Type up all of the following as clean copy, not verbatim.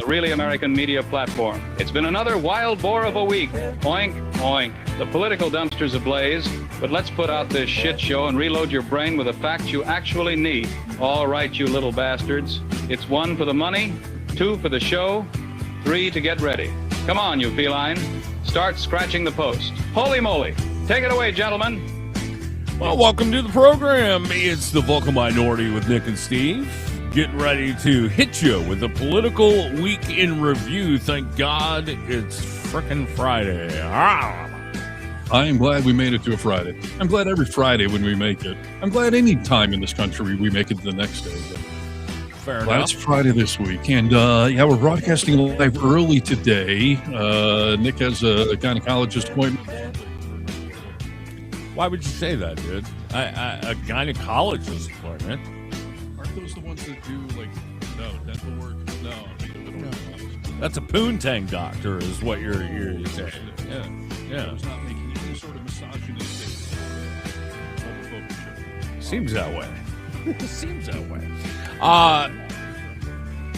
the Really American Media platform. It's been another wild boar of a week. Oink, oink. The political dumpster's ablaze, but let's put out this shit show and reload your brain with the facts you actually need. All right, you little bastards. It's 1 for the money, 2 for the show, 3 to get ready. Come on, you feline. Start scratching the post. Holy moly. Take it away, gentlemen. Well, welcome to the program. It's the Vocal Minority with Nick and Steve. Getting ready to hit you with a political week in review. Thank God it's frickin' Friday. Ah. I am glad we made it to a Friday. I'm glad every Friday when we make it. I'm glad any time in this country we make it to the next day. Fair Well, enough. it's Friday this week, and yeah, we're broadcasting live early today. Nick has a gynecologist appointment. Why would you say that, dude? A gynecologist appointment? Aren't those the ones that do, like, no, dental work? No, I'm thinking of it. That's a poontang doctor is what you're saying. Yeah, yeah. I was not making any sort of misogynistic homophobic joke. Seems that way. Seems that way.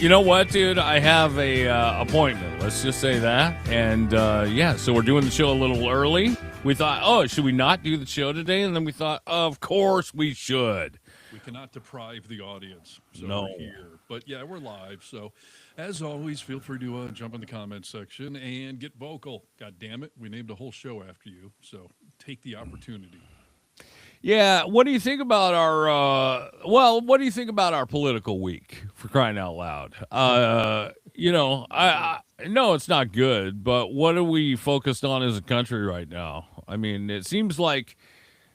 You know what, dude? I have a appointment. Let's just say that. And yeah, so we're doing the show a little early. We thought, oh, should we not do the show today? And then we thought, of course we should. We cannot deprive the audience. So No. we're here. But yeah, we're live. So as always, feel free to jump in the comments section and get vocal. God damn it. We named a whole show after you. So take the opportunity. Yeah, what do you think about our what do you think about our political week, for crying out loud? You know, I know it's not good, but what are we focused on as a country right now? I mean, it seems like,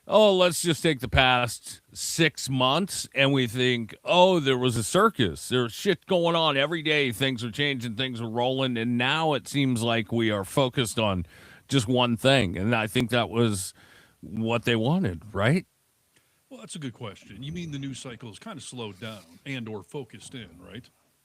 oh, let's just take the past 6 months and we think, oh, there was a circus. There's shit going on every day. Things are changing, things are rolling, and now it seems like we are focused on just one thing. And I think that was what they wanted, right? Well, that's a good question. You mean the news cycle is kind of slowed down and or focused in, right?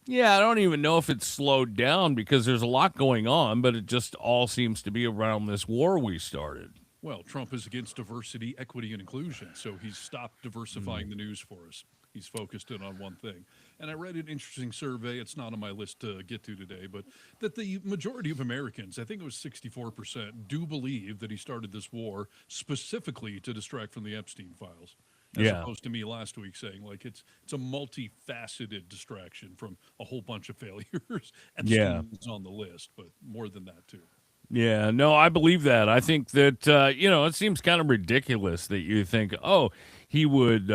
Yeah, I don't even know if it's slowed down because there's a lot going on, but it just all seems to be around this war we started. Well, Trump is against diversity, equity, and inclusion, so he's stopped diversifying the news for us. He's focused in on one thing. And I read an interesting survey, it's not on my list to get to today, but that the majority of Americans, I think it was 64%, do believe that he started this war specifically to distract from the Epstein files. As opposed to me last week saying, like, it's a multifaceted distraction from a whole bunch of failures. Epstein's on the list, but more than that, too. Yeah, no, I believe that. I think that, you know, it seems kind of ridiculous that you think, oh, he would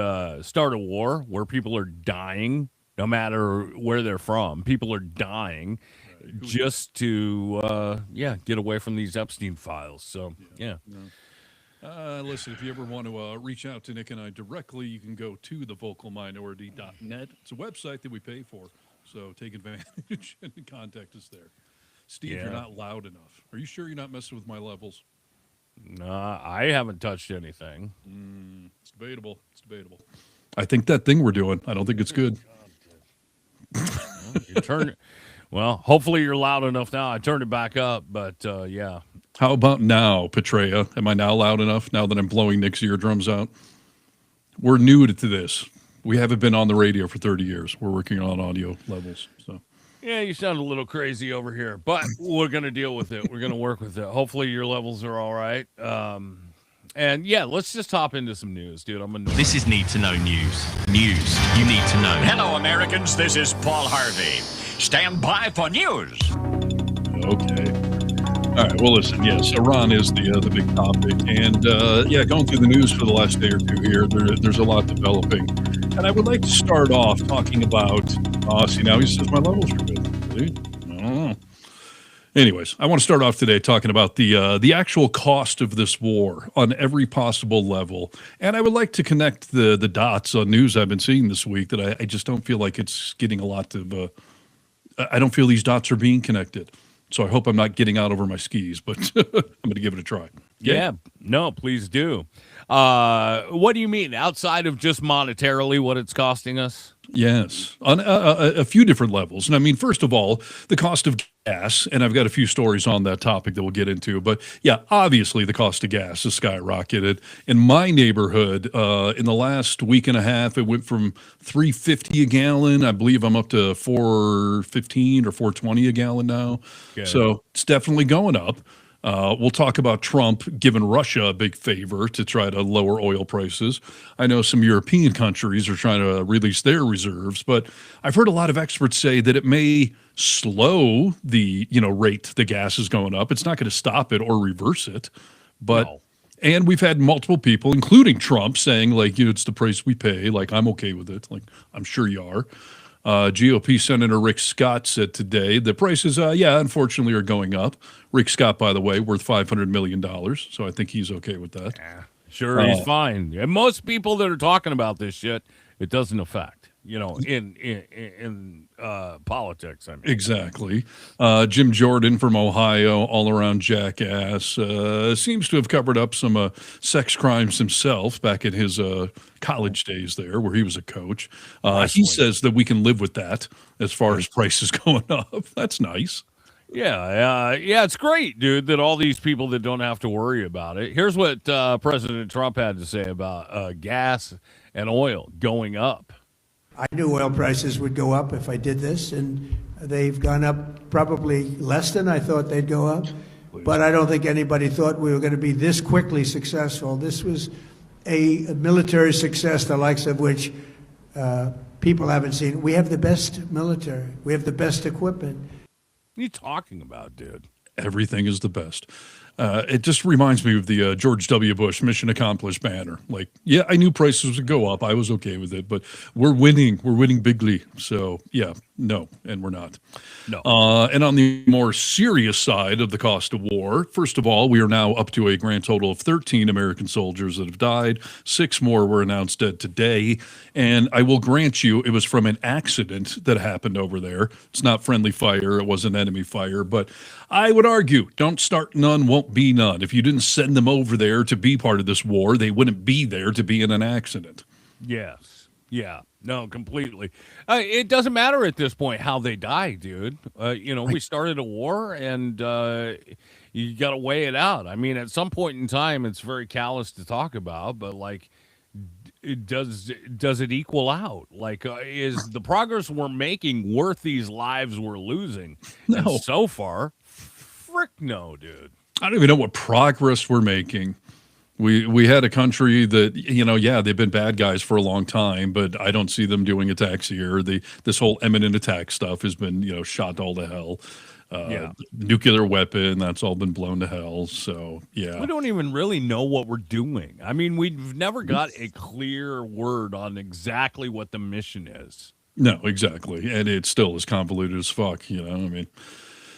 start a war where people are dying, no matter where they're from. People are dying just to, get away from these Epstein files. So, yeah. Listen, if you ever want to reach out to Nick and I directly, you can go to thevocalminority.net. It's a website that we pay for, so take advantage and contact us there. Steve, you're not loud enough. Are you sure you're not messing with my levels? Nah, I haven't touched anything. It's debatable. It's debatable. I think that thing we're doing, I don't think it's good. You turn well, hopefully you're loud enough now. I turned it back up, but yeah. How about now, Petrea? Am I now loud enough now that I'm blowing Nick's eardrums out? We're new to this. We haven't been on the radio for 30 years. We're working on audio levels. So Yeah, you sound a little crazy over here, but we're going to deal with it. We're going to work with it. Hopefully your levels are all right. And yeah, let's just hop into some news, dude. This is Need to Know News. News you need to know. Hello, Americans. This is Paul Harvey. Stand by for news. Okay. All right. Well, listen. Yes, Iran is the big topic, and yeah, going through the news for the last day or two here, there's a lot developing, and I would like to start off talking about. See, now he says my levels are good. See? I don't know. Anyways, I want to start off today talking about the actual cost of this war on every possible level, and I would like to connect the dots on news I've been seeing this week that I just don't feel like it's getting a lot of. I don't feel these dots are being connected. So I hope I'm not getting out over my skis, but I'm going to give it a try. Yeah, no, please do. What do you mean? Outside of just monetarily what it's costing us? Yes, on a few different levels. And I mean, first of all, the cost of gas, and I've got a few stories on that topic that we'll get into. But yeah, obviously the cost of gas has skyrocketed. In my neighborhood, in the last week and a half, it went from $3.50 a gallon. I believe I'm up to $4.15 or $4.20 a gallon now. Okay. So it's definitely going up. We'll talk about Trump giving Russia a big favor to try to lower oil prices. I know some European countries are trying to release their reserves, but I've heard a lot of experts say that it may slow the rate the gas is going up. It's not going to stop it or reverse it, but No. and we've had multiple people, including Trump, saying like, it's the price we pay. Like, I'm okay with it. Like, I'm sure you are. GOP Senator Rick Scott said today the prices, unfortunately are going up. Rick Scott, by the way, worth $500 million. So I think he's okay with that. Sure, he's fine. And most people that are talking about this shit, it doesn't affect. In politics, I mean. Exactly. Jim Jordan from Ohio, all-around jackass, seems to have covered up some sex crimes himself back in his college days there, where he was a coach. He says that we can live with that as far as prices going up. That's nice. Yeah, it's great, dude, that all these people that don't have to worry about it. Here's what President Trump had to say about gas and oil going up. I knew oil prices would go up if I did this, and they've gone up probably less than I thought they'd go up. But I don't think anybody thought we were going to be this quickly successful. This was a military success, the likes of which people haven't seen. We have the best military. We have the best equipment. What are you talking about, dude? Everything is the best. It just reminds me of the George W. Bush mission accomplished banner. Like, yeah, I knew prices would go up. I was okay with it, but we're winning. We're winning bigly. So, yeah, no, and we're not. No. And on the more serious side of the cost of war, first of all, we are now up to a grand total of 13 American soldiers that have died. 6 more were announced dead today. And I will grant you, it was from an accident that happened over there. It's not friendly fire. It wasn't enemy fire. But I would argue, don't start none, won't be none. If you didn't send them over there to be part of this war, they wouldn't be there to be in an accident. Yes. Yeah. No, completely. It doesn't matter at this point how they die, dude. We started a war, and you got to weigh it out. I mean, at some point in time, it's very callous to talk about, but like, does it equal out? Like, is the progress we're making worth these lives we're losing? No. And so far, frick no, dude. I don't even know what progress we're making. We had a country that, they've been bad guys for a long time, but I don't see them doing attacks here. This whole imminent attack stuff has been, shot all to hell. Nuclear weapon, that's all been blown to hell. So, yeah. We don't even really know what we're doing. I mean, we've never got a clear word on exactly what the mission is. No, exactly. And it's still as convoluted as fuck,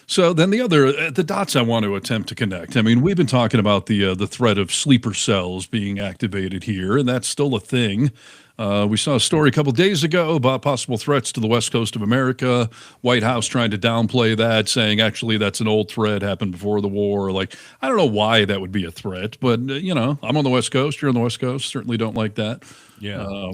So then the dots I want to attempt to connect. I mean, we've been talking about the threat of sleeper cells being activated here, and that's still a thing. We saw a story a couple days ago about possible threats to the West Coast of America. White House trying to downplay that, saying actually that's an old threat, happened before the war. Like, I don't know why that would be a threat, but I'm on the West Coast. You're on the West Coast. Certainly don't like that. Yeah.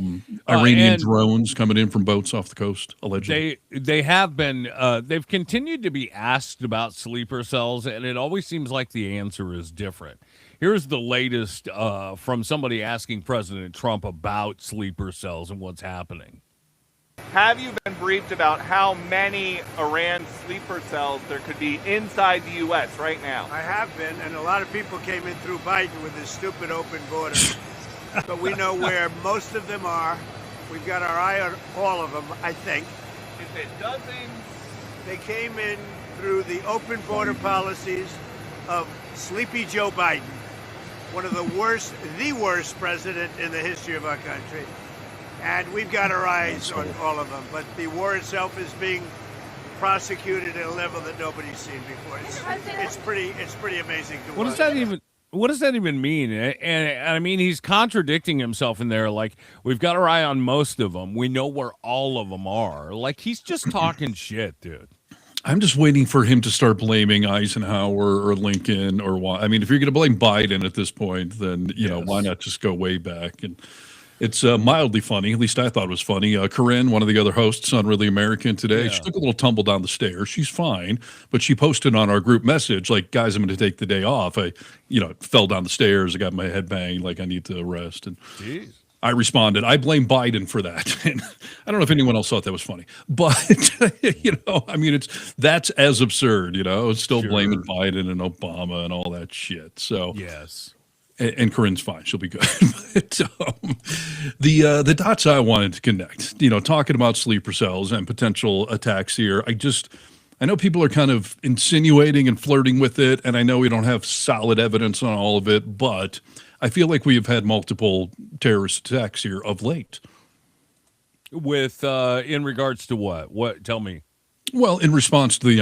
Iranian drones coming in from boats off the coast, allegedly. They have been, they've continued to be asked about sleeper cells, and it always seems like the answer is different. Here's the latest from somebody asking President Trump about sleeper cells and what's happening. Have you been briefed about how many Iran sleeper cells there could be inside the U.S. right now? I have been, and a lot of people came in through Biden with his stupid open border. But we know where most of them are. We've got our eye on all of them, I think. Is it dozens? They came in through the open border policies of Sleepy Joe Biden, one of the worst president in the history of our country. And we've got our eyes on all of them. But the war itself is being prosecuted at a level that nobody's seen before. It's pretty amazing to watch. What does that even mean? And I mean, he's contradicting himself in there. Like, we've got our eye on most of them. We know where all of them are. Like, he's just talking shit, dude. I'm just waiting for him to start blaming Eisenhower or Lincoln or why. I mean, if you're going to blame Biden at this point, then, why not just go way back? And It's mildly funny. At least I thought it was funny. Corinne, one of the other hosts on Really American today, she took a little tumble down the stairs. She's fine, but she posted on our group message, like, guys, I'm going to take the day off. I, fell down the stairs. I got my head banged, like I need to rest. And Jeez. I responded, I blame Biden for that. And I don't know if anyone else thought that was funny, but that's as absurd, still blaming Biden and Obama and all that shit. So yes. And Corinne's fine. She'll be good. But, the dots I wanted to connect, talking about sleeper cells and potential attacks here, I know people are kind of insinuating and flirting with it, and I know we don't have solid evidence on all of it, but I feel like we have had multiple terrorist attacks here of late. With in regards to what? What? Tell me. Well, in response to the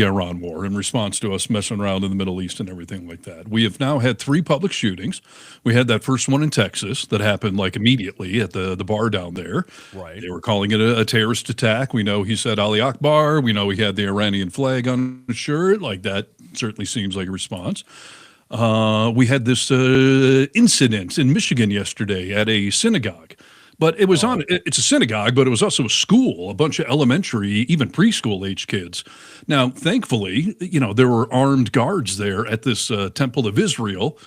Iran war, in response to us messing around in the Middle East and everything like that, we have now had 3 public shootings. We had that first one in Texas that happened like immediately at the bar down there. Right. They were calling it a terrorist attack. We know he said Ali Akbar. We know he had the Iranian flag on his shirt. Like, that certainly seems like a response. We had this incident in Michigan yesterday at a synagogue. But it was it's a synagogue, but it was also a school, a bunch of elementary, even preschool age kids. Now, thankfully, there were armed guards there at this Temple of Israel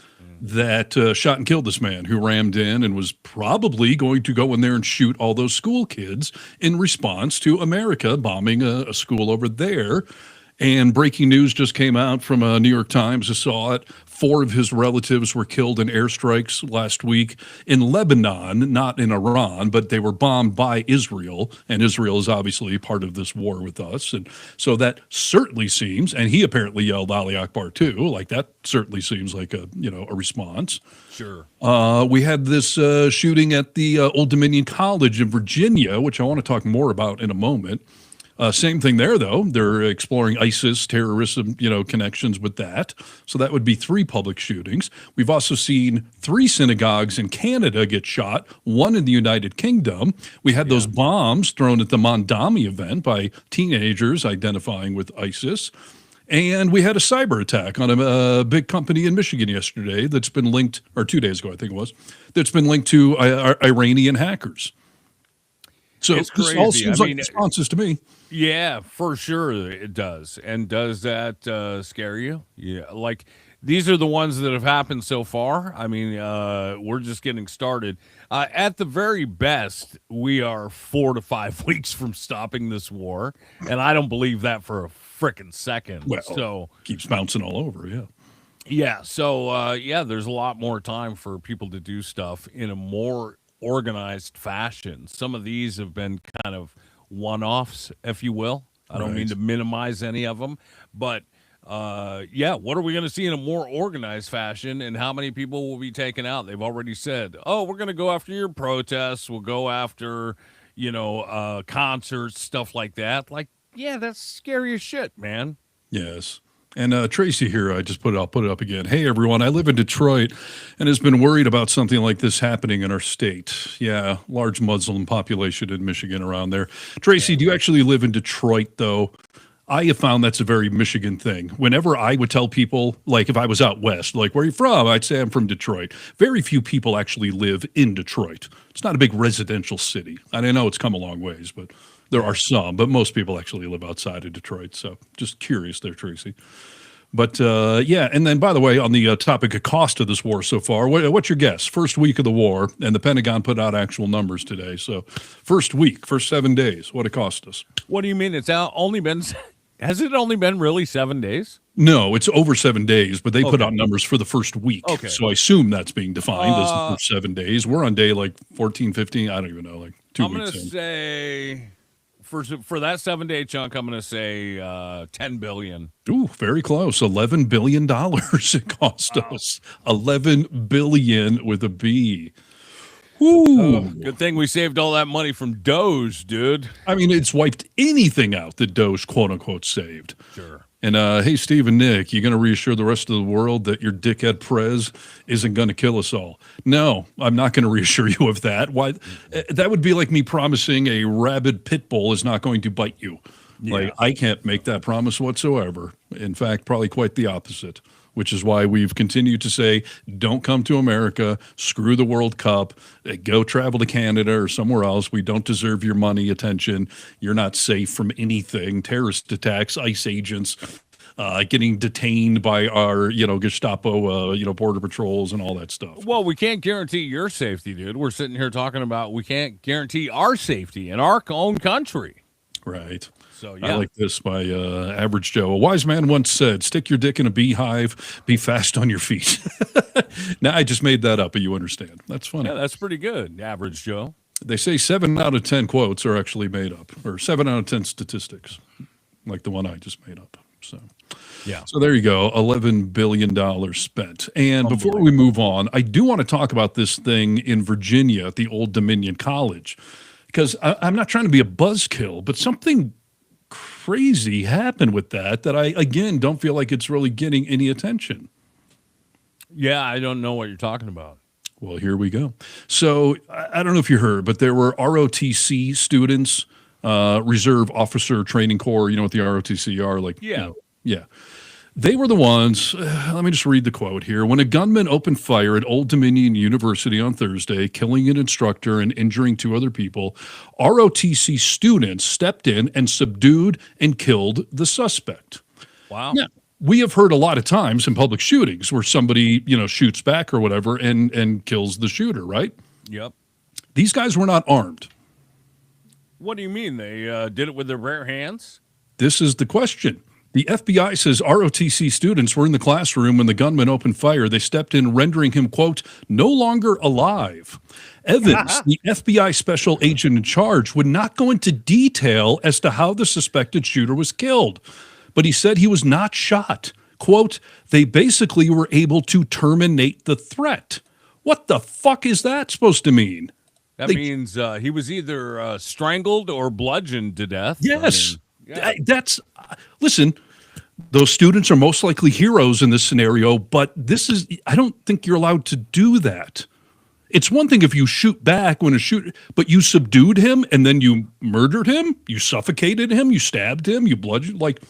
that shot and killed this man who rammed in and was probably going to go in there and shoot all those school kids in response to America bombing a school over there. And breaking news just came out from New York Times. I saw it. 4 of his relatives were killed in airstrikes last week in Lebanon, not in Iran, but they were bombed by Israel. And Israel is obviously part of this war with us. And so that certainly seems, and he apparently yelled Ali Akbar too, like that certainly seems like a response. Sure. We had this shooting at the Old Dominion College in Virginia, which I want to talk more about in a moment. Same thing there, though. They're exploring ISIS, terrorism, connections with that. So that would be 3 public shootings. We've also seen 3 synagogues in Canada get shot, 1 in the United Kingdom. We had those bombs thrown at the Mondami event by teenagers identifying with ISIS. And we had a cyber attack on a big company in Michigan yesterday that's been linked, or 2 days ago, I think it was, that's been linked to Iranian hackers. So it's this crazy. all seems like responses to me. Yeah, for sure it does. And does that scare you? Yeah, like these are the ones that have happened so far. I mean, we're just getting started. At the very best, we are 4 to 5 weeks from stopping this war, and I don't believe that for a frickin' second. Well, so keeps bouncing all over, yeah. Yeah, so there's a lot more time for people to do stuff in a more organized fashion. Some of these have been kind of one-offs, if you will. I don't mean to minimize any of them, but what are we going to see in a more organized fashion, and how many people will be taken out? They've already said, we're going to go after your protests. We'll go after, concerts, stuff like that. Like, yeah, that's scary as shit, man. Yes. And Tracy here, I'll put it up again. Hey, everyone, I live in Detroit and has been worried about something like this happening in our state. Yeah, large Muslim population in Michigan around there. Tracy, do you actually live in Detroit, though? I have found that's a very Michigan thing. Whenever I would tell people, like if I was out west, like, where are you from? I'd say I'm from Detroit. Very few people actually live in Detroit. It's not a big residential city. I know it's come a long ways, but there are some, but most people actually live outside of Detroit. So just curious there, Tracy. But and then, by the way, on the topic of cost of this war so far, what's your guess? First week of the war, and the Pentagon put out actual numbers today. So first 7 days, what it cost us. What do you mean? Has it only been really 7 days? No, it's over 7 days, but they put out numbers for the first week. Okay. So I assume that's being defined as the first 7 days. We're on day like 14, 15. I don't even know, like 2 weeks in. I'm going to say... For that 7 day chunk, I'm going to say $10 billion. Ooh, very close. $11 billion it cost us. $11 billion with a B. Ooh. Good thing we saved all that money from Doge, dude. I mean, it's wiped anything out that Doge, quote unquote, saved. Sure. And hey, Steve and Nick, you going to reassure the rest of the world that your dickhead Prez isn't going to kill us all? No, I'm not going to reassure you of that. Why? That would be like me promising a rabid pit bull is not going to bite you. Yeah. Like, I can't make that promise whatsoever. In fact, probably quite the opposite. which is why we've continued to say, don't come to America, screw the World Cup, go travel to Canada or somewhere else. We don't deserve your money, attention. You're not safe from anything, terrorist attacks, ICE agents, getting detained by our, Gestapo, border patrols and all that stuff. Well, we can't guarantee your safety, dude. We're sitting here talking about we can't guarantee our safety in our own country. Right. So, yeah. I like this by Average Joe. A wise man once said, stick your dick in a beehive, be fast on your feet. Now, I just made that up, but you understand. That's funny. Yeah, that's pretty good, Average Joe. They say 7 out of 10 quotes are actually made up, or 7 out of 10 statistics, like the one I just made up. So, yeah. So there you go, $11 billion spent. And before we move on, I do want to talk about this thing in Virginia at the Old Dominion College, because I'm not trying to be a buzzkill, but something crazy happened with that I, again, don't feel like it's really getting any attention. Yeah, I don't know what you're talking about. Well, here we go. So I don't know if you heard, but there were ROTC students, Reserve Officer Training Corps, you know what the ROTC are? Like, yeah. Yeah. They were the ones, let me just read the quote here. When a gunman opened fire at Old Dominion University on Thursday, killing an instructor and injuring 2 other people, ROTC students stepped in and subdued and killed the suspect. Wow. Now, we have heard a lot of times in public shootings where somebody, shoots back or whatever and kills the shooter, right? Yep. These guys were not armed. What do you mean? They did it with their bare hands? This is the question. The FBI says ROTC students were in the classroom when the gunman opened fire. They stepped in, rendering him, quote, no longer alive. Evans, the FBI special agent in charge, would not go into detail as to how the suspected shooter was killed, but he said he was not shot. Quote, they basically were able to terminate the threat. What the fuck is that supposed to mean? That means he was either strangled or bludgeoned to death. Yes. Yeah. That's listen, those students are most likely heroes in this scenario, but I don't think you're allowed to do that. It's one thing if you shoot back but you subdued him and then you murdered him, you suffocated him, you stabbed him, you bludgeoned, like.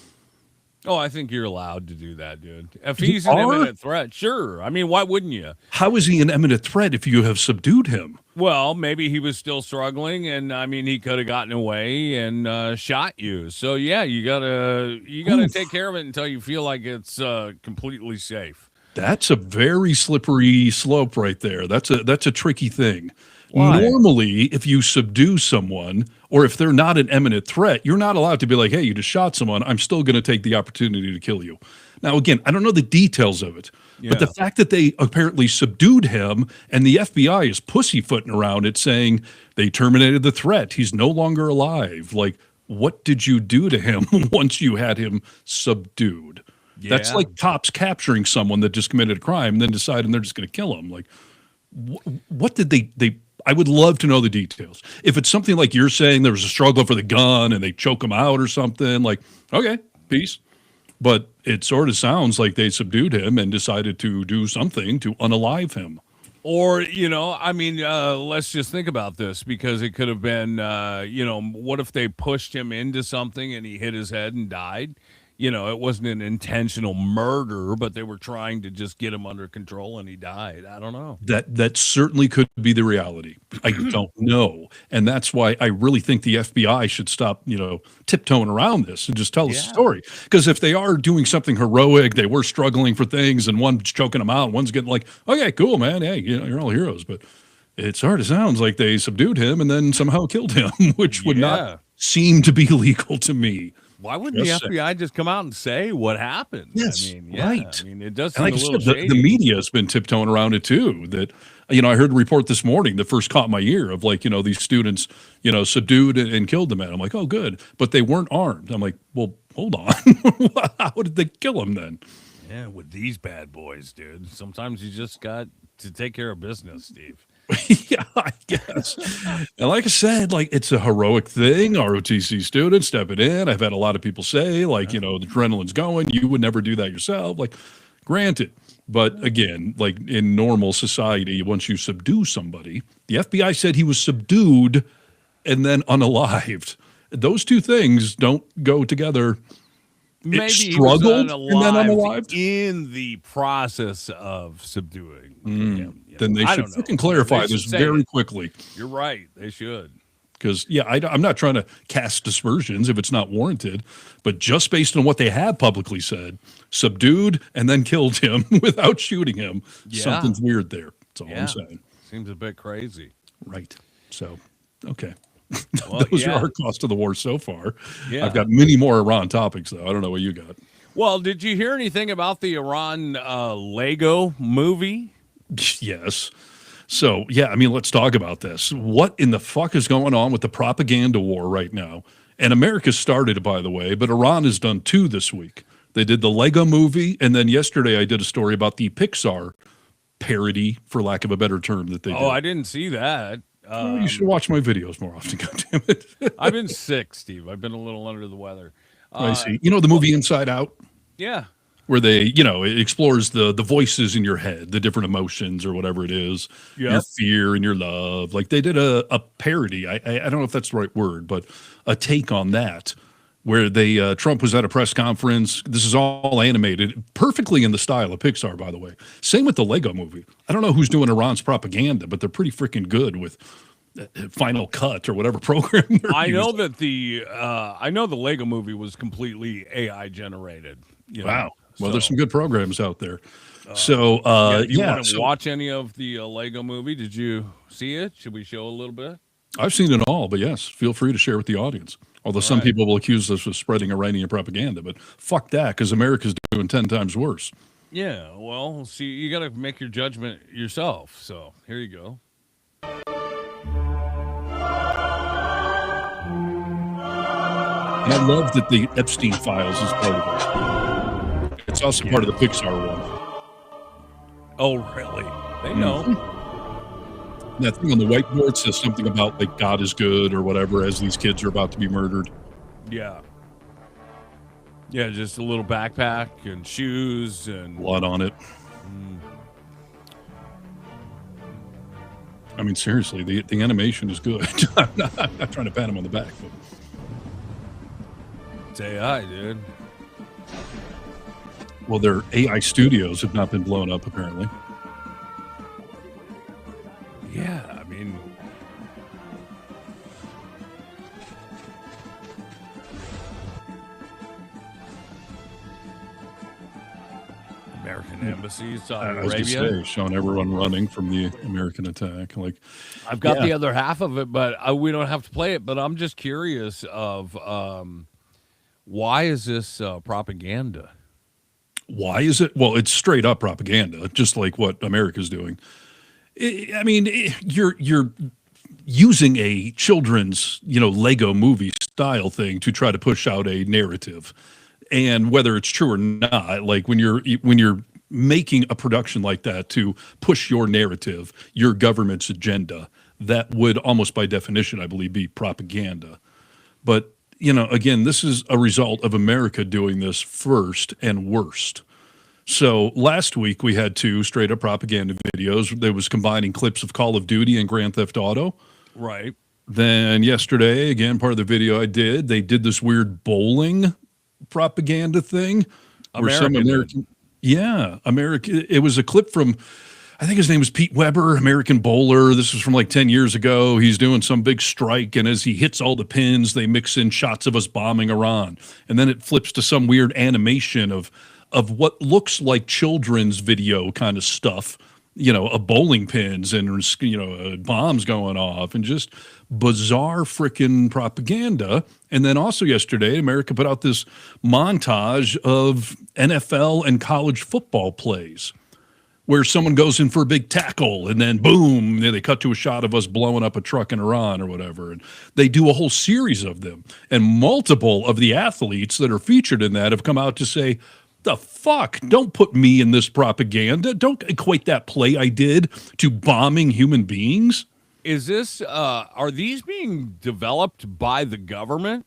Oh, I think you're allowed to do that, dude. If he's an imminent threat, sure. I mean, why wouldn't you? How is he an imminent threat if you have subdued him? Well, maybe he was still struggling, and I mean, he could have gotten away and shot you. So yeah, you gotta take care of it until you feel like it's completely safe. That's a very slippery slope right there. That's a tricky thing. Why? Normally, if you subdue someone or if they're not an imminent threat, you're not allowed to be like, hey, you just shot someone. I'm still going to take the opportunity to kill you. Now, again, I don't know the details of it, but the fact that they apparently subdued him and the FBI is pussyfooting around it saying they terminated the threat. He's no longer alive. Like, what did you do to him once you had him subdued? Yeah. That's like cops capturing someone that just committed a crime and then deciding they're just going to kill him. Like, what did they I would love to know the details. If it's something like you're saying there was a struggle for the gun and they choke him out or something, like, okay, peace. But it sort of sounds like they subdued him and decided to do something to unalive him. Or, I mean, let's just think about this because it could have been, what if they pushed him into something and he hit his head and died? It wasn't an intentional murder, but they were trying to just get him under control and he died. I don't know. That certainly could be the reality. I don't know. And that's why I really think the FBI should stop, tiptoeing around this and just tell us the story. Because if they are doing something heroic, they were struggling for things and one's choking them out, one's getting like, okay, cool, man. Hey, you're all heroes. But it sort of sounds like they subdued him and then somehow killed him, which would not seem to be legal to me. Why wouldn't the FBI just come out and say what happened? Yes, I mean, right. I mean, it does seem like a little shady. The media has been tiptoeing around it too. That I heard a report this morning that first caught my ear of like these students subdued and killed the man. I'm like, oh good, but they weren't armed. I'm like, well, hold on, how did they kill him then? Yeah, with these bad boys, dude. Sometimes you just got to take care of business, Steve. Yeah, I guess. And like I said, like it's a heroic thing. ROTC students stepping in. I've had a lot of people say, like, the adrenaline's going. You would never do that yourself. Like, granted. But again, like in normal society, once you subdue somebody, the FBI said he was subdued and then unalived. Those two things don't go together maybe struggled he was and then unalived? in the process of subduing him. Then they should fucking clarify this very quickly. You're right. They should. Because, I'm not trying to cast dispersions if it's not warranted, but just based on what they have publicly said, subdued and then killed him without shooting him, something's weird there. That's all I'm saying. Seems a bit crazy. Right. So, okay. Well, Those are our cost of the war so far. Yeah. I've got many more Iran topics, though. I don't know what you got. Well, did you hear anything about the Iran Lego movie? Yes. So, let's talk about this. What in the fuck is going on with the propaganda war right now? And America started it, by the way, but Iran has done 2 this week. They did the Lego movie, and then yesterday I did a story about the Pixar parody, for lack of a better term, that they did. Oh, I didn't see that. You should watch my videos more often, goddammit. I've been sick, Steve. I've been a little under the weather. I see. You know the movie Inside Out? Yeah. Where they, it explores the voices in your head, the different emotions or whatever it is, your fear and your love. Like they did a parody. I don't know if that's the right word, but a take on that, where they Trump was at a press conference. This is all animated, perfectly in the style of Pixar, by the way. Same with the Lego movie. I don't know who's doing Iran's propaganda, but they're pretty freaking good with Final Cut or whatever program they're I know using. that the Lego movie was completely AI generated. Wow. Well, there's some good programs out there. So, you want to watch any of the Lego movie? Did you see it? Should we show a little bit? I've seen it all, but yes, feel free to share with the audience. Although some people will accuse us of spreading Iranian propaganda, but fuck that, because America's doing 10 times worse. Yeah, well, see, you got to make your judgment yourself. So here you go. And I love that the Epstein files is part of it. It's also part of the Pixar one. Oh, really? They know. That thing on the whiteboard says something about like God is good or whatever as these kids are about to be murdered. Yeah. Yeah, just a little backpack and shoes and blood on it. I mean, seriously, the animation is good. I'm not trying to pat him on the back, but it's AI, dude. Well, their AI studios have not been blown up, apparently. Yeah, I mean, American embassy, Saudi I was Arabia. going to say, showing everyone running from the American attack. Like, I've got the other half of it, but we don't have to play it. But I'm just curious of why is this propaganda? Why is it? Well, it's straight up propaganda, just like what America's doing. I mean, you're using a children's, Lego movie style thing to try to push out a narrative. And whether it's true or not, like when you're making a production like that to push your narrative, your government's agenda, that would almost by definition, I believe, be propaganda. But again, this is a result of America doing this first and worst. So last week we had 2 straight up propaganda videos. There was combining clips of Call of Duty and Grand Theft Auto. Right. Then yesterday, again, part of the video I did, they did this weird bowling propaganda thing. American. It was a clip from, I think his name was Pete Weber, American bowler. This was from like 10 years ago. He's doing some big strike, and as he hits all the pins, they mix in shots of us bombing Iran. And then it flips to some weird animation of what looks like children's video kind of stuff, of bowling pins and, bombs going off and just bizarre freaking propaganda. And then also yesterday, America put out this montage of NFL and college football plays where someone goes in for a big tackle and then boom, they cut to a shot of us blowing up a truck in Iran or whatever. And they do a whole series of them. And multiple of the athletes that are featured in that have come out to say, the fuck? Don't put me in this propaganda. Don't equate that play I did to bombing human beings. Is this, are these being developed by the government?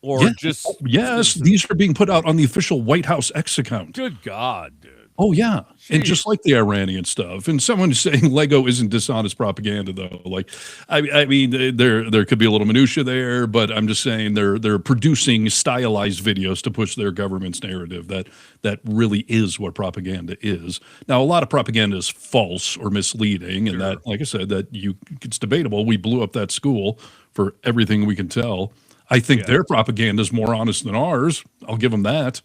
or Yeah. just Yes, these are being put out on the official White House X account. Good God, dude. Oh yeah, and Jeez. just like the Iranian stuff, and someone saying Lego isn't dishonest propaganda, though. Like, I mean, there could be a little minutia there, but I'm just saying they're producing stylized videos to push their government's narrative. That really is what propaganda is. Now, a lot of propaganda is false or misleading, and that, like I said, it's debatable. We blew up that school for everything we can tell. I think their propaganda is more honest than ours. I'll give them that.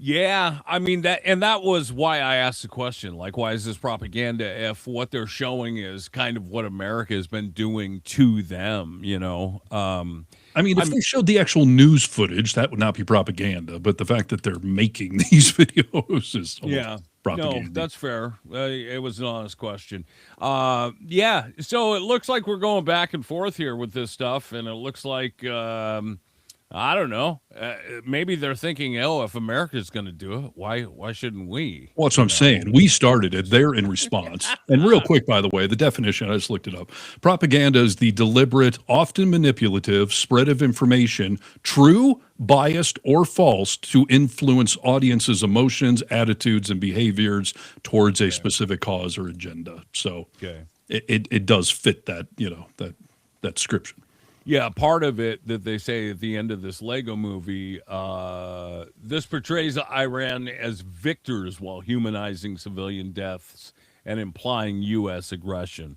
Yeah, I mean that was why I asked the question. Like, why is this propaganda if what they're showing is kind of what America has been doing to them? I mean, if they showed the actual news footage, that would not be propaganda. But the fact that they're making these videos is propaganda. No, that's fair. It was an honest question. Yeah, so it looks like we're going back and forth here with this stuff, and it looks like I don't know. Maybe they're thinking, oh, if America's going to do it, why shouldn't we? Well, that's what I'm saying. We started it. They're in response. And real quick, by the way, the definition, I just looked it up. Propaganda is the deliberate, often manipulative spread of information, true, biased, or false, to influence audiences' emotions, attitudes, and behaviors towards a specific cause or agenda. So it does fit that, that description. Yeah, part of it that they say at the end of this Lego movie, this portrays Iran as victors while humanizing civilian deaths and implying U.S. aggression.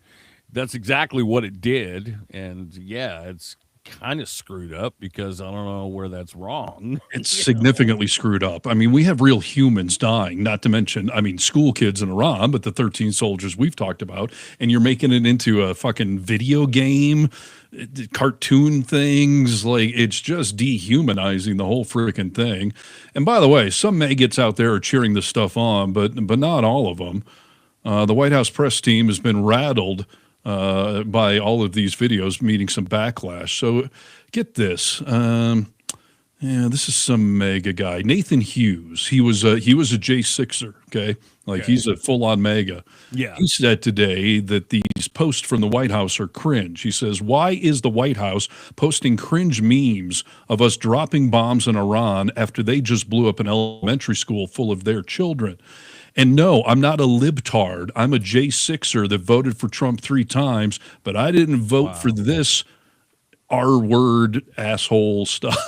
That's exactly what it did. And yeah, it's kind of screwed up because I don't know where that's wrong. It's significantly screwed up. I mean, we have real humans dying, not to mention, school kids in Iran, but the 13 soldiers we've talked about, and you're making it into a fucking video game, cartoon things. Like, it's just dehumanizing the whole freaking thing. And by the way, some maggots out there are cheering this stuff on, but not all of them. The White House press team has been rattled by all of these videos, meeting some backlash. So get this. This is some mega guy, Nathan Hughes. He was a J6er. Okay. He's a full on mega. Yeah. He said today that these posts from the White House are cringe. He says, why is the White House posting cringe memes of us dropping bombs in Iran after they just blew up an elementary school full of their children? And no, I'm not a libtard. I'm a J6er that voted for Trump 3 times, but I didn't vote for this R-word asshole stuff.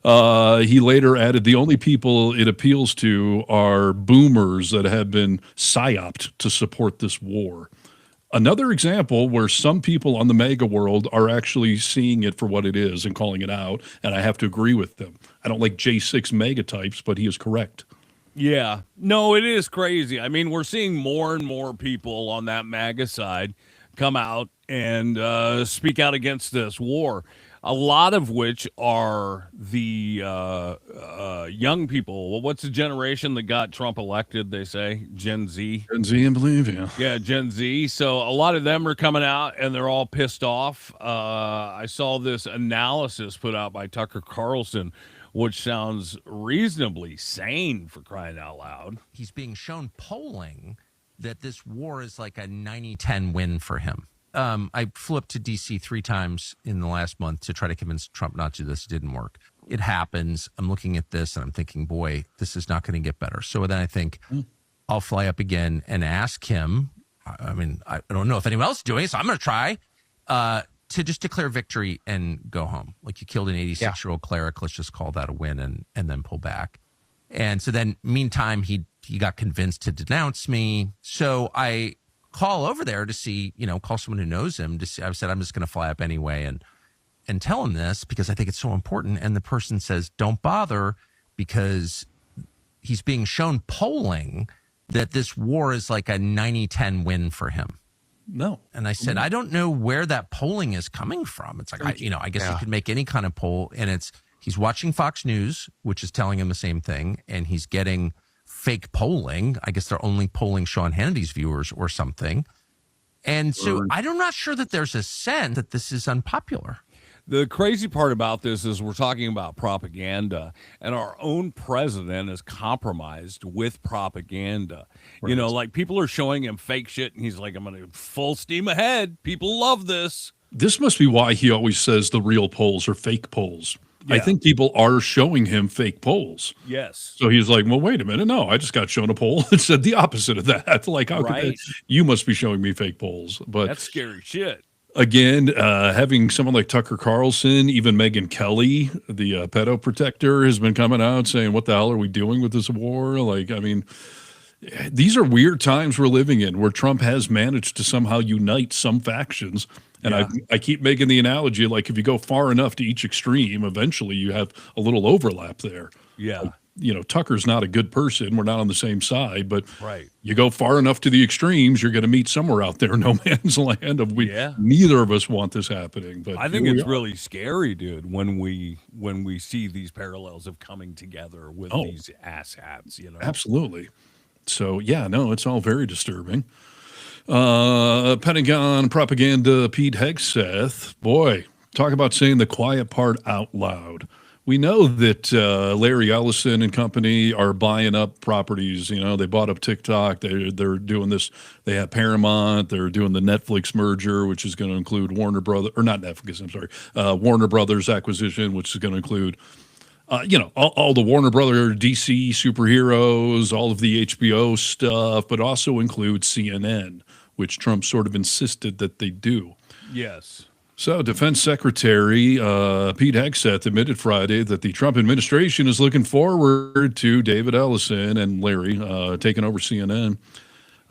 He later added, the only people it appeals to are boomers that have been psyoped to support this war. Another example where some people on the mega world are actually seeing it for what it is and calling it out, and I have to agree with them. I don't like J6 mega types, but he is correct. Yeah. No, it is crazy. I mean, we're seeing more and more people on that MAGA side come out and speak out against this war, a lot of which are the young people. Well, what's the generation that got Trump elected, they say? Gen Z? Gen Z, I believe, yeah. Yeah, Gen Z. So a lot of them are coming out, and they're all pissed off. I saw this analysis put out by Tucker Carlson, which sounds reasonably sane, for crying out loud. He's being shown polling that this war is like a 90-10 win for him. I flew up to D.C. 3 times in the last month to try to convince Trump not to do this. It didn't work. It happens. I'm looking at this and I'm thinking, boy, this is not going to get better. So then I think I'll fly up again and ask him. I mean, I don't know if anyone else is doing it, so I'm going to try to just declare victory and go home. Like, you killed an 86-year-old cleric. Let's just call that a win and then pull back. And so then, meantime, he got convinced to denounce me. So I call over there to see, call someone who knows him. To see, I said, I'm just going to fly up anyway and tell him this because I think it's so important. And the person says, don't bother, because he's being shown polling that this war is like a 90-10 win for him. No. And I said, I don't know where that polling is coming from. It's like, I guess you could make any kind of poll, and he's watching Fox News, which is telling him the same thing, and he's getting fake polling. I guess they're only polling Sean Hannity's viewers or something. And so I'm not sure that there's a sense that this is unpopular. The crazy part about this is we're talking about propaganda, and our own president is compromised with propaganda. Right. Like, people are showing him fake shit, and he's like, I'm going to full steam ahead. People love this. This must be why he always says the real polls are fake polls. I Yeah. think people are showing him fake polls. Yes. So he's like, well, wait a minute. No, I just got shown a poll that said the opposite of that. Like, how could that, Right. you must be showing me fake polls. But That's scary shit. again, having someone like Tucker Carlson, even Megyn Kelly, the pedo protector, has been coming out saying, what the hell are we doing with this war? Like, I mean, these are weird times we're living in where Trump has managed to somehow unite some factions. And Yeah. I keep making the analogy, like if you go far enough to each extreme, eventually you have a little overlap there. Yeah. You know, Tucker's not a good person. We're not on the same side, but Right. you go far enough to the extremes, you're going to meet somewhere out there, no man's land. Yeah. Neither of us want this happening. But I think here we it's are. really scary, dude, when we see these parallels of coming together with Oh. these asshats, you know. Absolutely. So yeah, no, it's all very disturbing. Pentagon propaganda Pete Hegseth, boy, talk about saying the quiet part out loud. We know that Larry Ellison and company are buying up properties. You know, they bought up TikTok. They're doing this. They have Paramount. They're doing the Netflix merger, which is going to include Warner Brothers, or not Netflix. I'm sorry, Warner Brothers acquisition, which is going to include you know, all the Warner Brother DC superheroes, all of the HBO stuff, but also includes CNN, which Trump sort of insisted that they do. Yes. So Defense Secretary Pete Hegseth admitted Friday that the Trump administration is looking forward to David Ellison and Larry taking over CNN.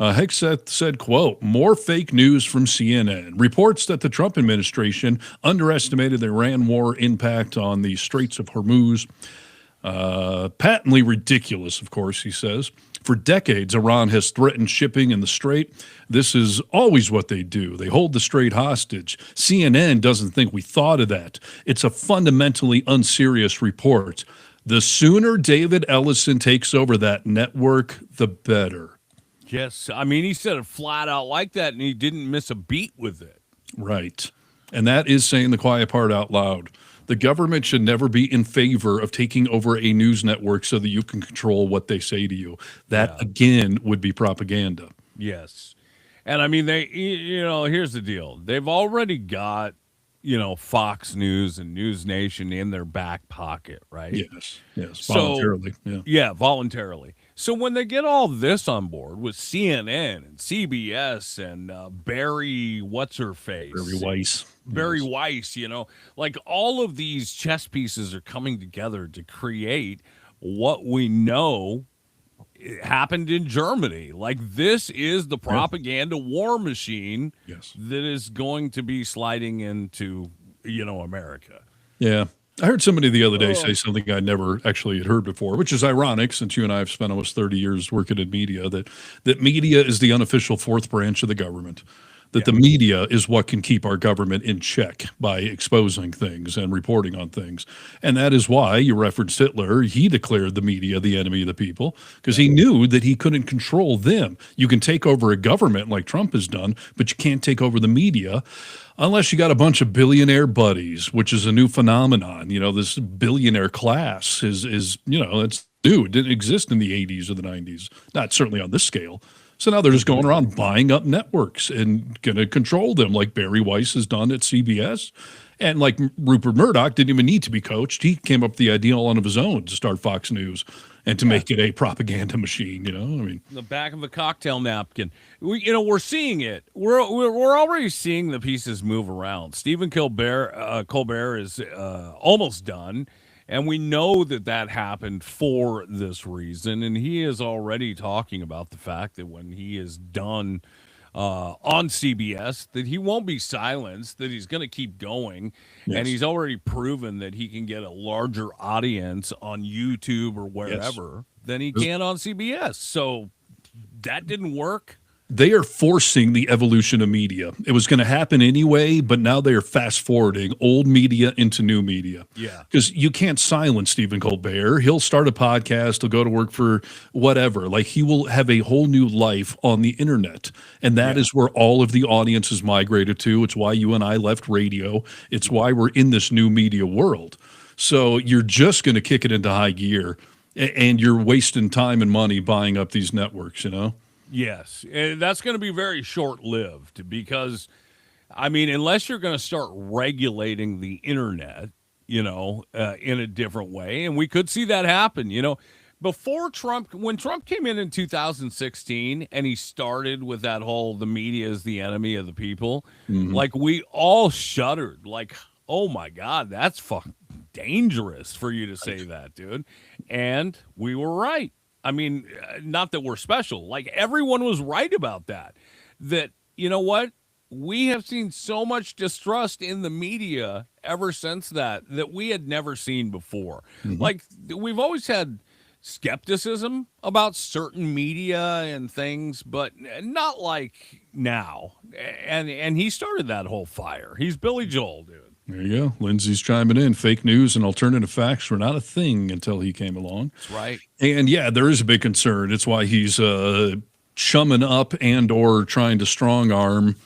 Hegseth said, quote, more fake news from CNN. Reports that the Trump administration underestimated the Iran war impact on the Straits of Hormuz. Patently ridiculous, of course, he says. For decades, Iran has threatened shipping in the Strait. This is always what they do. They hold the Strait hostage. CNN doesn't think we thought of that. It's a fundamentally unserious report. The sooner David Ellison takes over that network, the better. Yes. I mean, he said it flat out like that, and he didn't miss a beat with it. Right. And that is saying the quiet part out loud. The government should never be in favor of taking over a news network so that you can control what they say to you. That, again, would be propaganda. Yes. And I mean, here's the deal. They've already got, Fox News and News Nation in their back pocket, right? Yes. Voluntarily. Yeah, voluntarily. So when they get all this on board with CNN and CBS and Barry, what's her face? Barry Weiss. Barry Weiss, like all of these chess pieces are coming together to create what we know happened in Germany. Like this is the propaganda war machine that is going to be sliding into, America. Yeah. I heard somebody the other day say something I never actually had heard before, which is ironic since you and I have spent almost 30 years working in media, that media is the unofficial fourth branch of the government, that the media is what can keep our government in check by exposing things and reporting on things. And that is why you referenced Hitler. He declared the media the enemy of the people because he knew that he couldn't control them. You can take over a government like Trump has done, but you can't take over the media unless you got a bunch of billionaire buddies, which is a new phenomenon. This billionaire class is it's new. It didn't exist in the 80s or the 90s, not certainly on this scale. So now they're just going around buying up networks and going to control them like Barry Weiss has done at CBS. And like Rupert Murdoch didn't even need to be coached. He came up with the idea all on his own to start Fox News and to make it a propaganda machine, The back of a cocktail napkin. We're seeing it. We're already seeing the pieces move around. Stephen Colbert is almost done, and we know that happened for this reason. And he is already talking about the fact that when he is done on CBS, that he won't be silenced, that he's going to keep going. Yes. And he's already proven that he can get a larger audience on YouTube or wherever than he can on CBS. So that didn't work. They are forcing the evolution of media. It was going to happen anyway, but now they are fast forwarding old media into new media. Yeah. Because you can't silence Stephen Colbert. He'll start a podcast. He'll go to work for whatever. Like he will have a whole new life on the internet. And that is where all of the audience is migrated to. It's why you and I left radio. It's why we're in this new media world. So you're just going to kick it into high gear and you're wasting time and money buying up these networks, Yes, and that's going to be very short-lived because I mean, unless you're going to start regulating the internet, in a different way, and we could see that happen. Before Trump, when Trump came in 2016, and he started with that whole "the media is the enemy of the people," like we all shuddered, like, "Oh my God, that's fucking dangerous for you to say that, dude." And we were right. I mean, not that we're special. Like everyone was right about that. That, you know what? We have seen so much distrust in the media ever since that we had never seen before. Like we've always had skepticism about certain media and things, but not like now. And he started that whole fire. He's Billy Joel, dude. There you go. Lindsay's chiming in. Fake news and alternative facts were not a thing until he came along. That's right. And yeah, there is a big concern. It's why he's chumming up and or trying to strong arm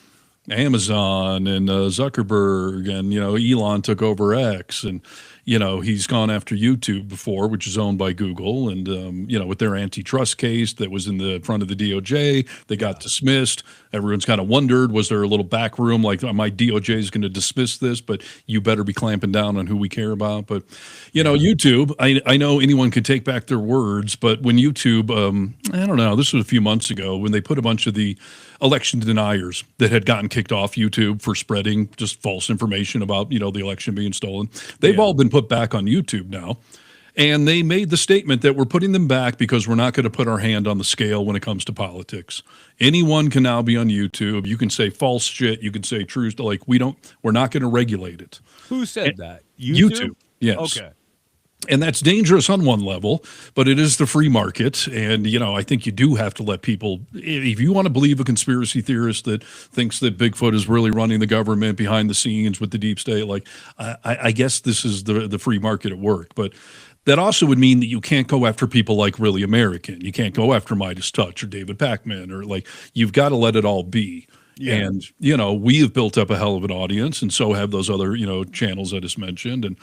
Amazon and Zuckerberg, and Elon took over X, and he's gone after YouTube before, which is owned by Google, and with their antitrust case that was in the front of the DOJ, they got dismissed. Everyone's kind of wondered, was there a little back room like my DOJ is going to dismiss this, but you better be clamping down on who we care about. But YouTube, I know anyone could take back their words, but when YouTube, I don't know, this was a few months ago when they put a bunch of the election deniers that had gotten kicked off YouTube for spreading just false information about, the election being stolen. They've all been put back on YouTube now. And they made the statement that we're putting them back because we're not going to put our hand on the scale when it comes to politics. Anyone can now be on YouTube. You can say false shit. You can say true. Like we're not going to regulate it. Who said that? YouTube. Yes. Okay. And that's dangerous on one level, but it is the free market. And, I think you do have to let people, if you want to believe a conspiracy theorist that thinks that Bigfoot is really running the government behind the scenes with the deep state, like, I guess this is the free market at work. But that also would mean that you can't go after people like Really American. You can't go after Midas Touch or David Pakman, or like, you've got to let it all be. Yeah. And, we have built up a hell of an audience, and so have those other, channels I just mentioned. And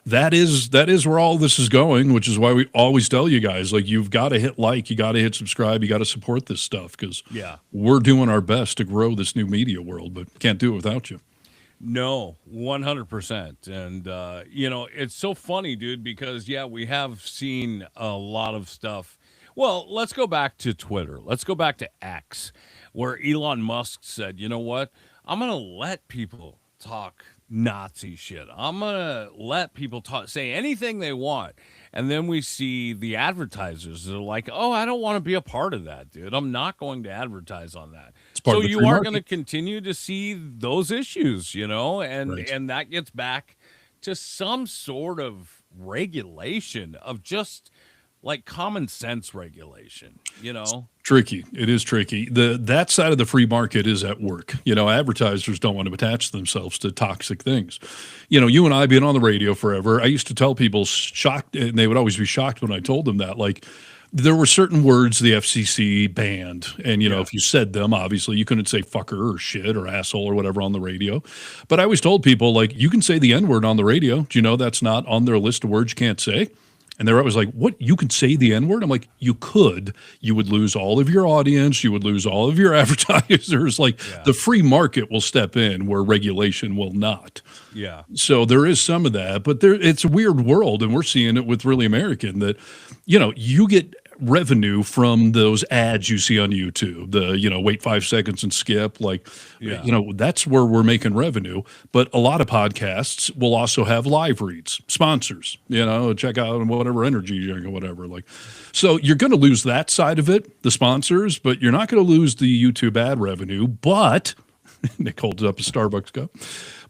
that is where all this is going, which is why we always tell you guys, like, you've got to hit like, you got to hit subscribe, you got to support this stuff, because we're doing our best to grow this new media world, but can't do it without you. No, 100%. And, it's so funny, dude, because, we have seen a lot of stuff. Well, let's go back to Twitter. Let's go back to X, where Elon Musk said, you know what? I'm going to let people talk Nazi shit. I'm going to let people say anything they want. And then we see the advertisers that are like, oh, I don't want to be a part of that, dude. I'm not going to advertise on that. So you are going to continue to see those issues, and that gets back to some sort of regulation of just like common sense regulation, Tricky. It is tricky. That side of the free market is at work. Advertisers don't want to attach themselves to toxic things. You and I being on the radio forever, I used to tell people shocked, and they would always be shocked when I told them that, like, there were certain words the FCC banned, and if you said them, obviously you couldn't say fucker or shit or asshole or whatever on the radio. But I always told people, like, you can say the N-word on the radio. Do you know that's not on their list of words you can't say? And they're always like, what, you could say the N-word? I'm like, you could. You would lose all of your audience. You would lose all of your advertisers. Like, the free market will step in where regulation will not. Yeah. So there is some of that, but it's a weird world, and we're seeing it with Really American that, you get revenue from those ads you see on YouTube, the, wait 5 seconds and skip, like, that's where we're making revenue. But a lot of podcasts will also have live reads, sponsors, check out whatever energy drink or whatever. Like, so you're going to lose that side of it, the sponsors, but you're not going to lose the YouTube ad revenue. But Nick holds up a Starbucks cup.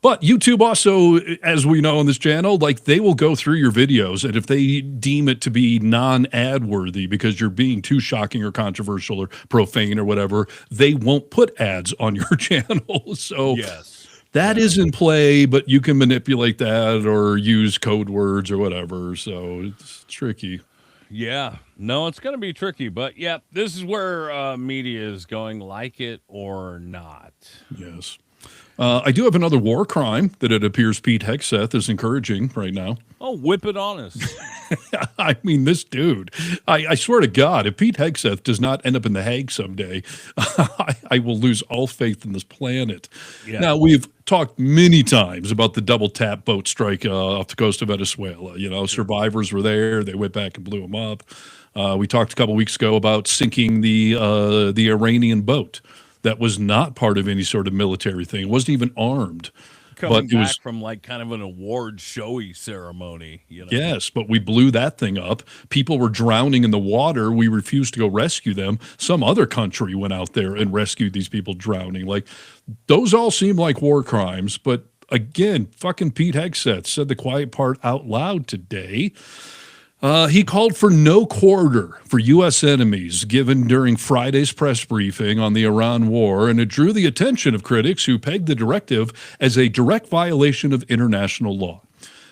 But YouTube also, as we know on this channel, like, they will go through your videos, and if they deem it to be non-ad worthy because you're being too shocking or controversial or profane or whatever, they won't put ads on your channel. So that is in play, but you can manipulate that or use code words or whatever. So it's tricky. Yeah, no, it's going to be tricky, but this is where media is going, like it or not. Yes. I do have another war crime that it appears Pete Hegseth is encouraging right now. Oh, whip it on us. I mean, this dude, I swear to God, if Pete Hegseth does not end up in The Hague someday, I will lose all faith in this planet. Yeah. Now, we've talked many times about the double tap boat strike off the coast of Venezuela. You know, survivors were there. They went back and blew them up. We talked a couple weeks ago about sinking the Iranian boat that was not part of any sort of military thing. It wasn't even armed. Coming but it back was from like kind of an award showy ceremony, you know. Yes, but we blew that thing up. People were drowning in the water. We refused to go rescue them. Some other country went out there and rescued these people drowning. Like, those all seem like war crimes. But again, fucking Pete Hegseth said the quiet part out loud today. He called for no quarter for U.S. enemies given during Friday's press briefing on the Iran war, and it drew the attention of critics who pegged the directive as a direct violation of international law.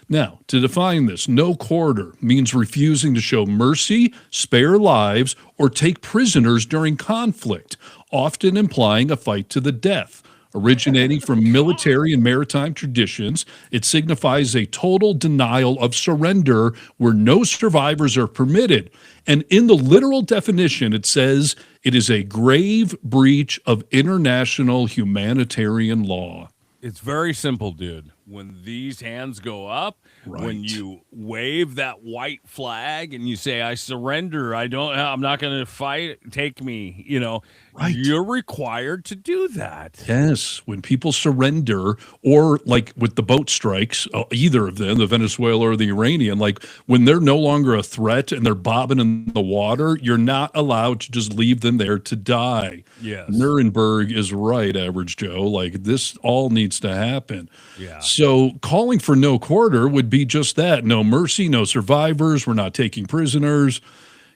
Now, to define this, no quarter means refusing to show mercy, spare lives, or take prisoners during conflict, often implying a fight to the death. Originating from military and maritime traditions, it signifies a total denial of surrender where no survivors are permitted. And in the literal definition, it says it is a grave breach of international humanitarian law. It's very simple, dude. When these hands go up, when you wave that white flag and you say, I surrender, I'm not going to fight, take me, you know, you're required to do that. Yes, when people surrender, or like with the boat strikes, either of them, the Venezuela or the Iranian, like when they're no longer a threat and they're bobbing in the water, you're not allowed to just leave them there to die. Yes. Nuremberg is right, Average Joe. Like, this all needs to happen. Yeah. So calling for no quarter would be just that. No mercy, no survivors. We're not taking prisoners.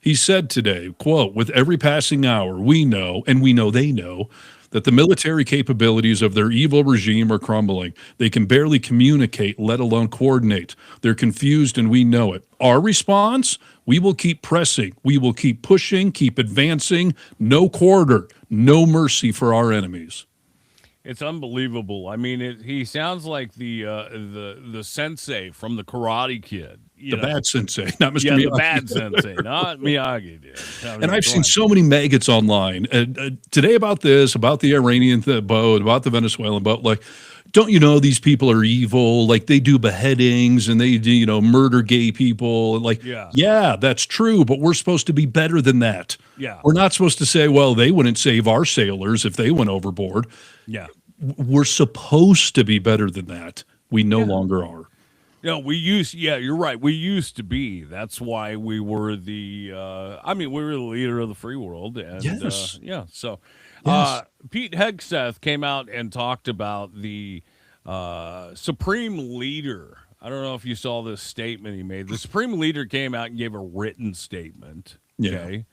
He said today, quote, with every passing hour, we know, and we know they know, that the military capabilities of their evil regime are crumbling. They can barely communicate, let alone coordinate. They're confused, and we know it. Our response? We will keep pressing. We will keep pushing, keep advancing. No quarter, no mercy for our enemies. It's unbelievable. I mean, he sounds like the sensei from the Karate Kid. The bad sensei, not Mr. Yeah, Miyagi. the bad sensei, not Miyagi, dude. And I've seen so many maggots online today about this, about the Iranian boat, about the Venezuelan boat. Like, don't you know these people are evil? Like, they do beheadings and they do, you know, murder gay people. Like, yeah, that's true, but we're supposed to be better than that. Yeah. We're not supposed to say, well, they wouldn't save our sailors if they went overboard. Yeah. We're supposed to be better than that. We no longer are. No, you're right. We used to be. That's why we were we were the leader of the free world. And, yes. So Yes. Pete Hegseth came out and talked about the Supreme Leader. I don't know if you saw this statement he made. The Supreme Leader came out and gave a written statement. Okay.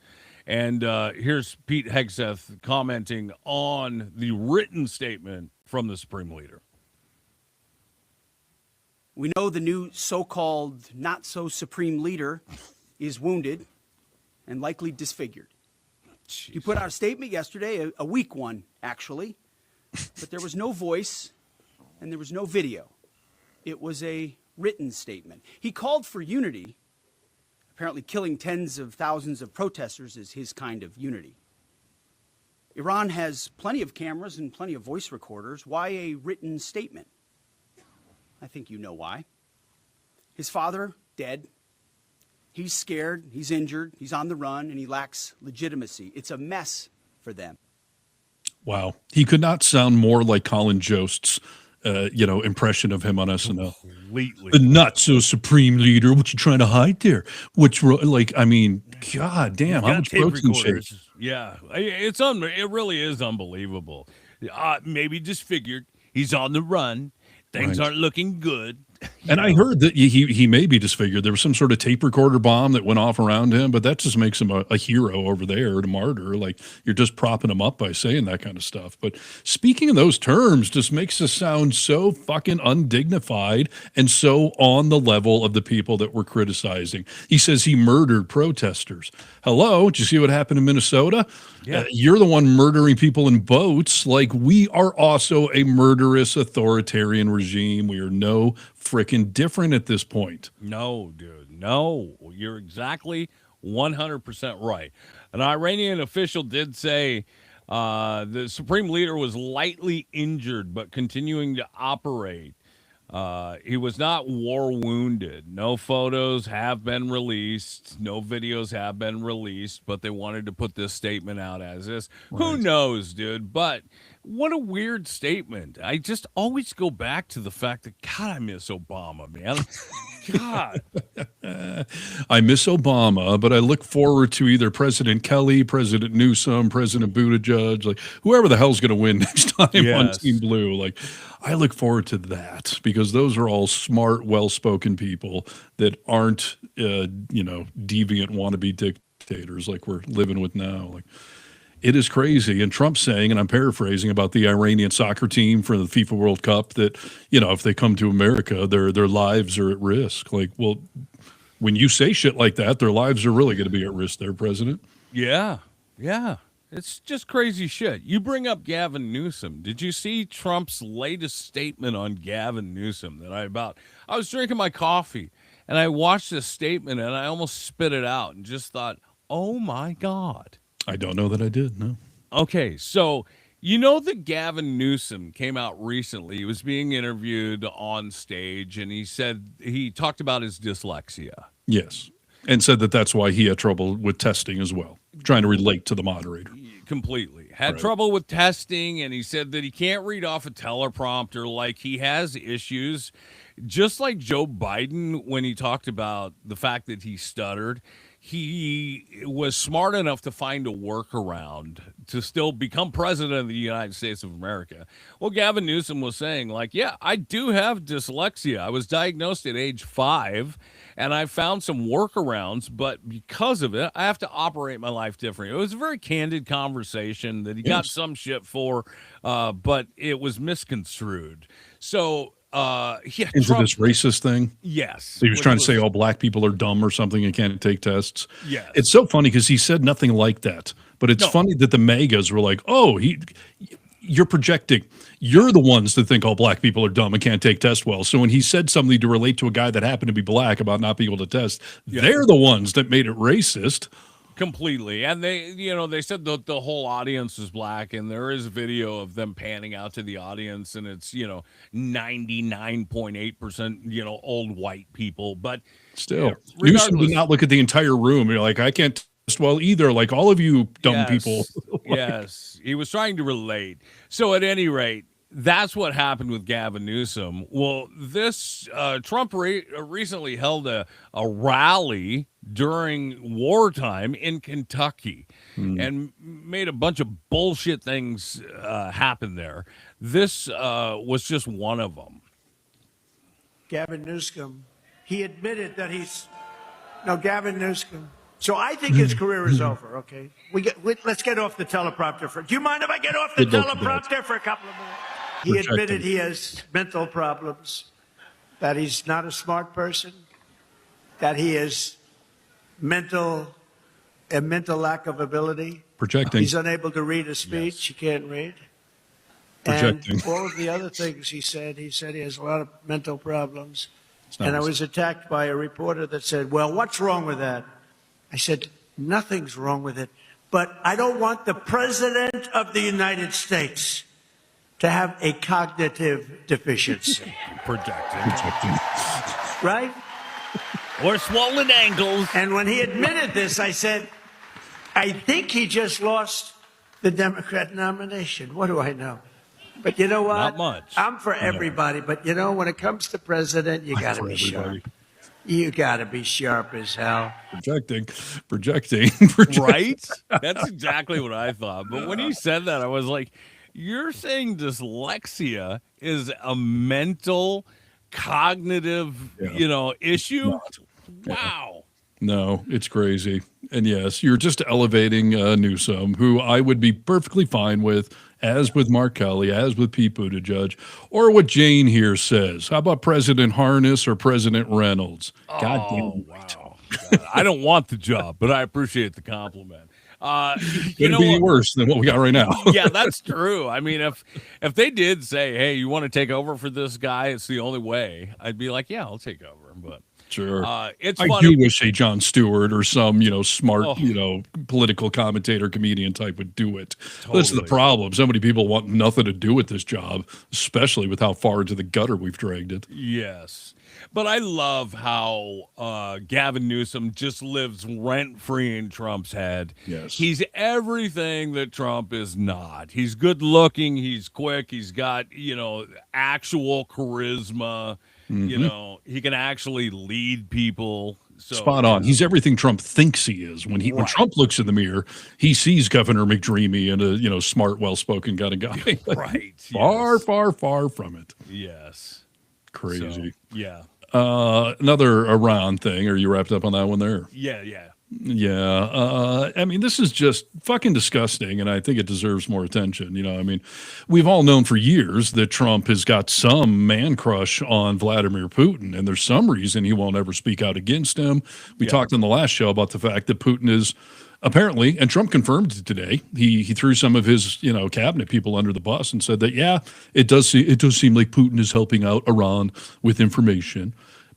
And here's Pete Hegseth commenting on the written statement from the Supreme Leader. We know the new so-called not-so-supreme leader is wounded and likely disfigured. Jeez. You put out a statement yesterday, a weak one, actually, but there was no voice and there was no video. It was a written statement. He called for unity. Apparently killing tens of thousands of protesters is his kind of unity. Iran has plenty of cameras and plenty of voice recorders. Why a written statement? I think you know why. His father, dead. He's scared, he's injured, he's on the run, and he lacks legitimacy. It's a mess for them. Wow. He could not sound more like Colin Jost's, impression of him on SNL. Completely. The not-so-supreme leader. What you trying to hide there? God damn, how much protein shake? Yeah, it really is unbelievable. Maybe disfigured. He's on the run. Things aren't looking good. And I heard that he may be disfigured. There was some sort of tape recorder bomb that went off around him, but that just makes him a hero over there, a martyr. Like, you're just propping him up by saying that kind of stuff. But speaking in those terms just makes us sound so fucking undignified and so on the level of the people that we're criticizing. He says he murdered protesters. Hello, did you see what happened in Minnesota? Yeah. You're the one murdering people in boats. Like, we are also a murderous authoritarian regime. We are no freaking different at this point. No, dude. No, you're exactly 100% right. An Iranian official did say the supreme leader was lightly injured but continuing to operate. He was not war wounded. No photos have been released. No videos have been released, but they wanted to put this statement out as this. Right. Who knows, dude? But what a weird statement. I just always go back to the fact that, God, I miss Obama, man. God. I miss Obama, but I look forward to either President Kelly, President Newsom, President Buttigieg, like whoever the hell's going to win next time on Team Blue. Like, I look forward to that because those are all smart, well-spoken people that aren't, deviant wannabe dictators like we're living with now. Like, it is crazy. And Trump's saying, and I'm paraphrasing, about the Iranian soccer team for the FIFA World Cup that, if they come to America, their lives are at risk. Like, well, when you say shit like that, their lives are really going to be at risk there, President. Yeah. Yeah. It's just crazy shit. You bring up Gavin Newsom. Did you see Trump's latest statement on Gavin Newsom I was drinking my coffee and I watched this statement and I almost spit it out and just thought, oh my God. I don't know that I did, no. Okay, so that Gavin Newsom came out recently. He was being interviewed on stage, and he talked about his dyslexia. Yes, and said that that's why he had trouble with testing as well, trying to relate to the moderator. Completely. Had trouble with testing, and he said that he can't read off a teleprompter, like he has issues. Just like Joe Biden, when he talked about the fact that he stuttered, he was smart enough to find a workaround to still become president of the United States of America. Well, Gavin Newsom was saying, yeah, I do have dyslexia. I was diagnosed at age 5, and I found some workarounds, but because of it, I have to operate my life differently. It was a very candid conversation that he got some shit for, but it was misconstrued. So, into Trump, this racist thing. Yes. So he was trying to say all black people are dumb or something and can't take tests. Yes. It's so funny because he said nothing like that. But it's funny that the MAGAs were like, oh, you're projecting. You're the ones that think all black people are dumb and can't take tests well. So when he said something to relate to a guy that happened to be black about not being able to test, they're the ones that made it racist. Completely. And they said the whole audience is black, and there is video of them panning out to the audience, and it's 99.8% old white people. But still, Newsom did not look at the entire room. You're like, I can't test well either, like all of you dumb people. Yes, he was trying to relate. So at any rate, that's what happened with Gavin Newsom. Well, this Trump recently held a rally during wartime in Kentucky and made a bunch of bullshit things happen there. This was just one of them. Gavin Newsom, he admitted that Gavin Newsom. So I think his career is over, okay? Let's get off the teleprompter. Do you mind if I get off the teleprompter for a couple of minutes? He admitted he has mental problems, that he's not a smart person, that he has a mental lack of ability. Projecting. He's unable to read a speech. He can't read. Projecting. And all of the other things he said he has a lot of mental problems. And I was attacked by a reporter that said, well, what's wrong with that? I said, nothing's wrong with it. But I don't want the President of the United States to have a cognitive deficiency. Projecting. Right? Or swollen ankles. And when he admitted this, I said, I think he just lost the Democrat nomination. What do I know? But you know what? Not much. I'm for everybody. But, when it comes to president, you got to be sharp. You got to be sharp as hell. Projecting. Right? That's exactly what I thought. But when he said that, I was like, you're saying dyslexia is a mental cognitive, issue. Not. Wow. No, it's crazy. And yes, you're just elevating Newsom, who I would be perfectly fine with, as with Mark Kelly, as with Pete Buttigieg, or what Jane here says. How about President Harness or President Reynolds? God damn right. Wow. God, I don't want the job, but I appreciate the compliment. It'd be worse than what we got right now. Yeah, that's true. I mean, if they did say, "Hey, you want to take over for this guy? It's the only way," I'd be like, "Yeah, I'll take over." But sure, it's I funny. do wish a Jon Stewart or some smart political commentator comedian type would do it. This is the problem. So many people want nothing to do with this job, especially with how far into the gutter we've dragged it. Yes. But I love how Gavin Newsom just lives rent-free in Trump's head. Yes. He's everything that Trump is not. He's good-looking. He's quick. He's got, actual charisma. Mm-hmm. He can actually lead people. So, Spot on. He's everything Trump thinks he is. When when Trump looks in the mirror, he sees Governor McDreamy and a smart, well-spoken kind of guy. Right. Far, far, far from it. Yes. Crazy. So, yeah. Another Iran thing. Are you wrapped up on that one there? Yeah. Yeah. I mean, this is just fucking disgusting, and I think it deserves more attention. I mean, we've all known for years that Trump has got some man crush on Vladimir Putin, and there's some reason he won't ever speak out against him. We talked on the last show about the fact that Putin is apparently, and Trump confirmed it today, he threw some of his cabinet people under the bus and said that, it does seem like Putin is helping out Iran with information.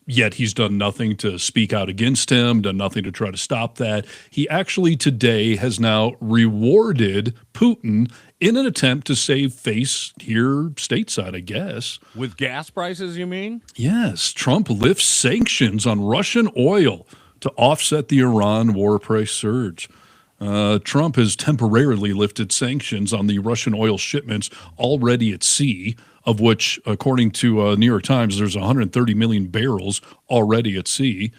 Yet he's done nothing to speak out against him, done nothing to try to stop that. He actually today has now rewarded Putin in an attempt to save face here stateside, I guess. With gas prices, you mean? Yes. Trump lifts sanctions on Russian oil to offset the Iran war price surge. Trump has temporarily lifted sanctions on the Russian oil shipments already at sea, of which, according to New York Times, there's 130 million barrels already at sea,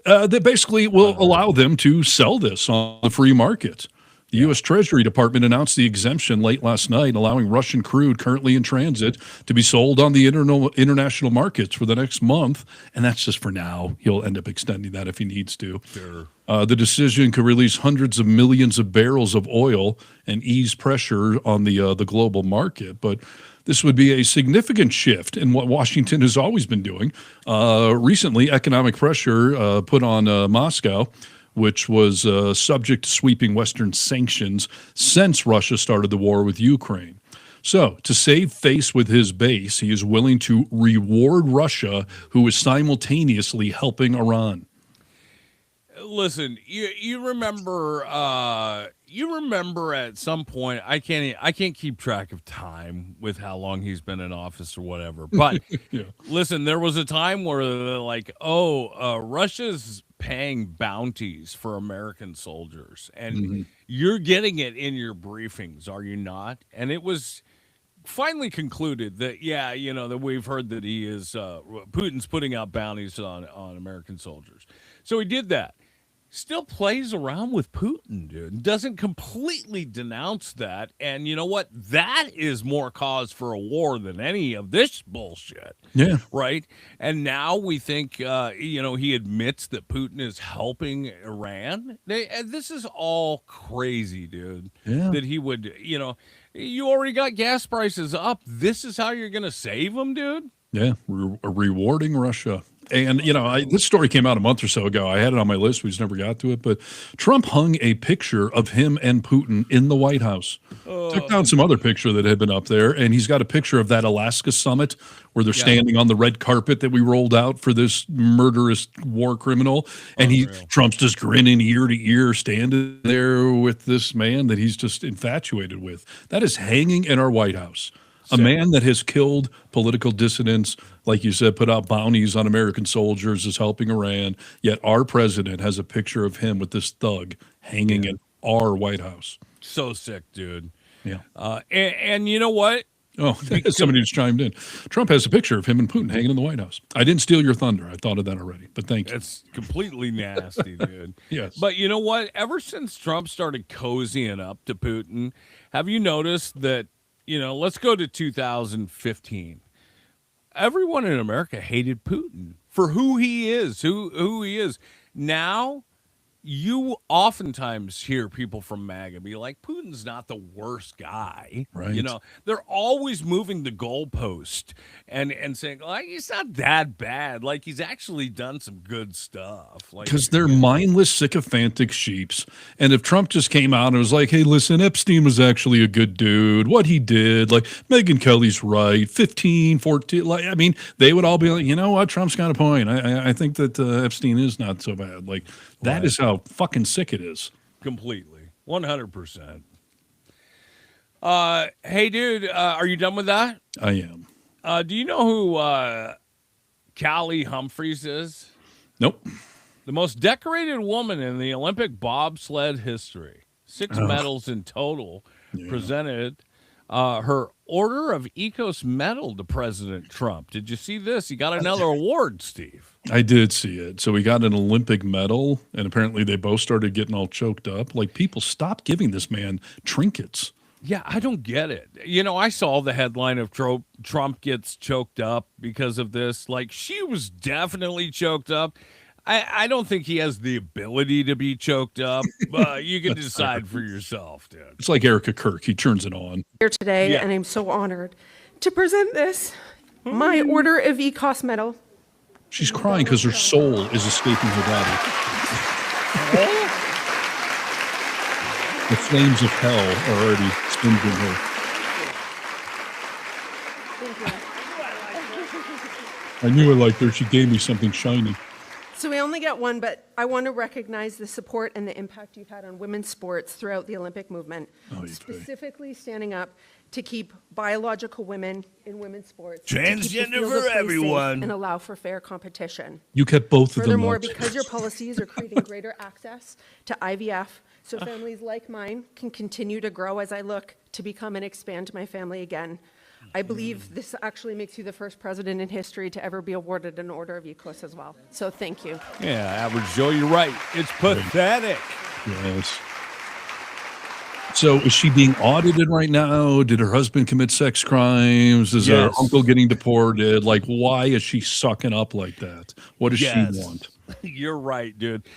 that basically will allow them to sell this on the free market. The U.S. Treasury Department announced the exemption late last night, allowing Russian crude currently in transit to be sold on the international markets for the next month. And that's just for now. He'll end up extending that if he needs to. Sure. The decision could release hundreds of millions of barrels of oil and ease pressure on the global market. But this would be a significant shift in what Washington has always been doing. Recently, economic pressure put on Moscow, which was subject to sweeping Western sanctions since Russia started the war with Ukraine. So, to save face with his base, he is willing to reward Russia, who is simultaneously helping Iran. Listen, you remember at some point, I can't keep track of time with how long he's been in office or whatever. But listen, there was a time where Russia's paying bounties for American soldiers, and you're getting it in your briefings, are you not? And it was finally concluded that that we've heard that he is Putin's putting out bounties on American soldiers. So he did that. Still plays around with Putin, dude. Doesn't completely denounce that. And you know what? That is more cause for a war than any of this bullshit. Yeah. Right? And now we think, he admits that Putin is helping Iran. And this is all crazy, dude. Yeah. That he would, you already got gas prices up. This is how you're going to save them, dude? Yeah. Rewarding Russia. And, this story came out a month or so ago. I had it on my list. We just never got to it. But Trump hung a picture of him and Putin in the White House. Took down some other picture that had been up there. And he's got a picture of that Alaska summit where they're standing on the red carpet that we rolled out for this murderous war criminal. And Trump's just grinning ear to ear, standing there with this man that he's just infatuated with. That is hanging in our White House. A man that has killed political dissidents, like you said, put out bounties on American soldiers, is helping Iran. Yet our president has a picture of him with this thug hanging in our White House. So sick, dude. Yeah. And you know what? Oh, somebody just chimed in. Trump has a picture of him and Putin hanging in the White House. I didn't steal your thunder. I thought of that already, but thank you. It's completely nasty, dude. Yes. But you know what? Ever since Trump started cozying up to Putin, have you noticed that, let's go to 2015. everyone in America hated Putin for who he is, who he is. Now, you oftentimes hear people from MAGA be like, Putin's not the worst guy. Right. You know, they're always moving the goalpost and saying, like, he's not that bad. Like, he's actually done some good stuff. Like, Because they're mindless, sycophantic sheeps. And if Trump just came out and was like, hey, listen, Epstein was actually a good dude. What he did, like, Megyn Kelly's right, 15, 14. Like, I mean, they would all be like, you know what? Trump's got a point. I think that Epstein is not so bad. Like, that is how fucking sick it is. completely. 100%. Hey, dude, are you done with that? I am. Do you know who Callie Humphreys is? Nope. The most decorated woman in the Olympic bobsled history. 6 medals in total. Presented her Order of Ecos medal to President Trump. Did you see this? He got another award, Steve. I did see it. So we got an Olympic medal, and apparently they both started getting all choked up. Like, people stop giving this man trinkets. Yeah, I don't get it. You know, I saw the headline of Trump gets choked up because of this. Like, she was definitely choked up. I don't think he has the ability to be choked up. You can decide for yourself, dude. It's like Erica Kirk. He turns it on. Here today, and I'm so honored to present this, my Order of Ecos medal. She's crying because her soul is escaping her body. The flames of hell are already stinging her. I knew I liked her. She gave me something shiny. So we only get one, but I want to recognize the support and the impact you've had on women's sports throughout the Olympic movement, specifically standing up to keep biological women in women's sports. Transgender for everyone. And allow for fair competition. You kept both of them. Furthermore, up. because your policies are creating greater access to IVF, so families like mine can continue to grow as I look to become and expand my family again. I believe this actually makes you the first president in history to ever be awarded an Order of Ecos as well. So thank you. Yeah, Average Joe, you're right. It's pathetic. Yes. So is she being audited right now? Did her husband commit sex crimes? Is her uncle getting deported? Like, why is she sucking up like that? What does she want? You're right, dude.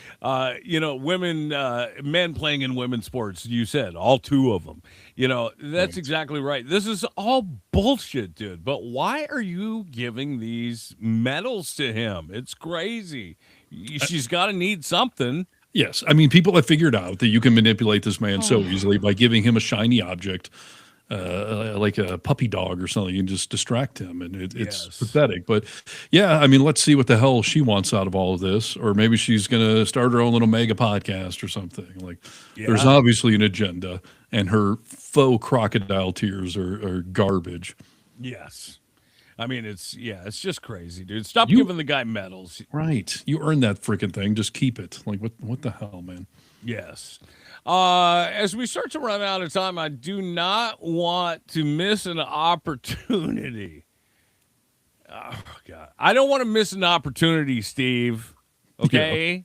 You know, men playing in women's sports, you said, all 2 of them. You know, that's exactly right. This is all bullshit, dude. But why are you giving these medals to him? It's crazy. She's got to need something. Yes. I mean, people have figured out that you can manipulate this man so easily by giving him a shiny object, like a puppy dog or something, and just distract him. And it's pathetic. But yeah, I mean, let's see what the hell she wants out of all of this. Or maybe she's going to start her own little mega podcast or something. Like, there's obviously an agenda, and her faux crocodile tears are garbage. Yes. I mean, it's just crazy, dude. Stop giving the guy medals. Right. You earned that freaking thing. Just keep it. Like, what the hell, man? Yes. As we start to run out of time, I do not want to miss an opportunity. Oh, God. I don't want to miss an opportunity, Steve. Okay? Yeah.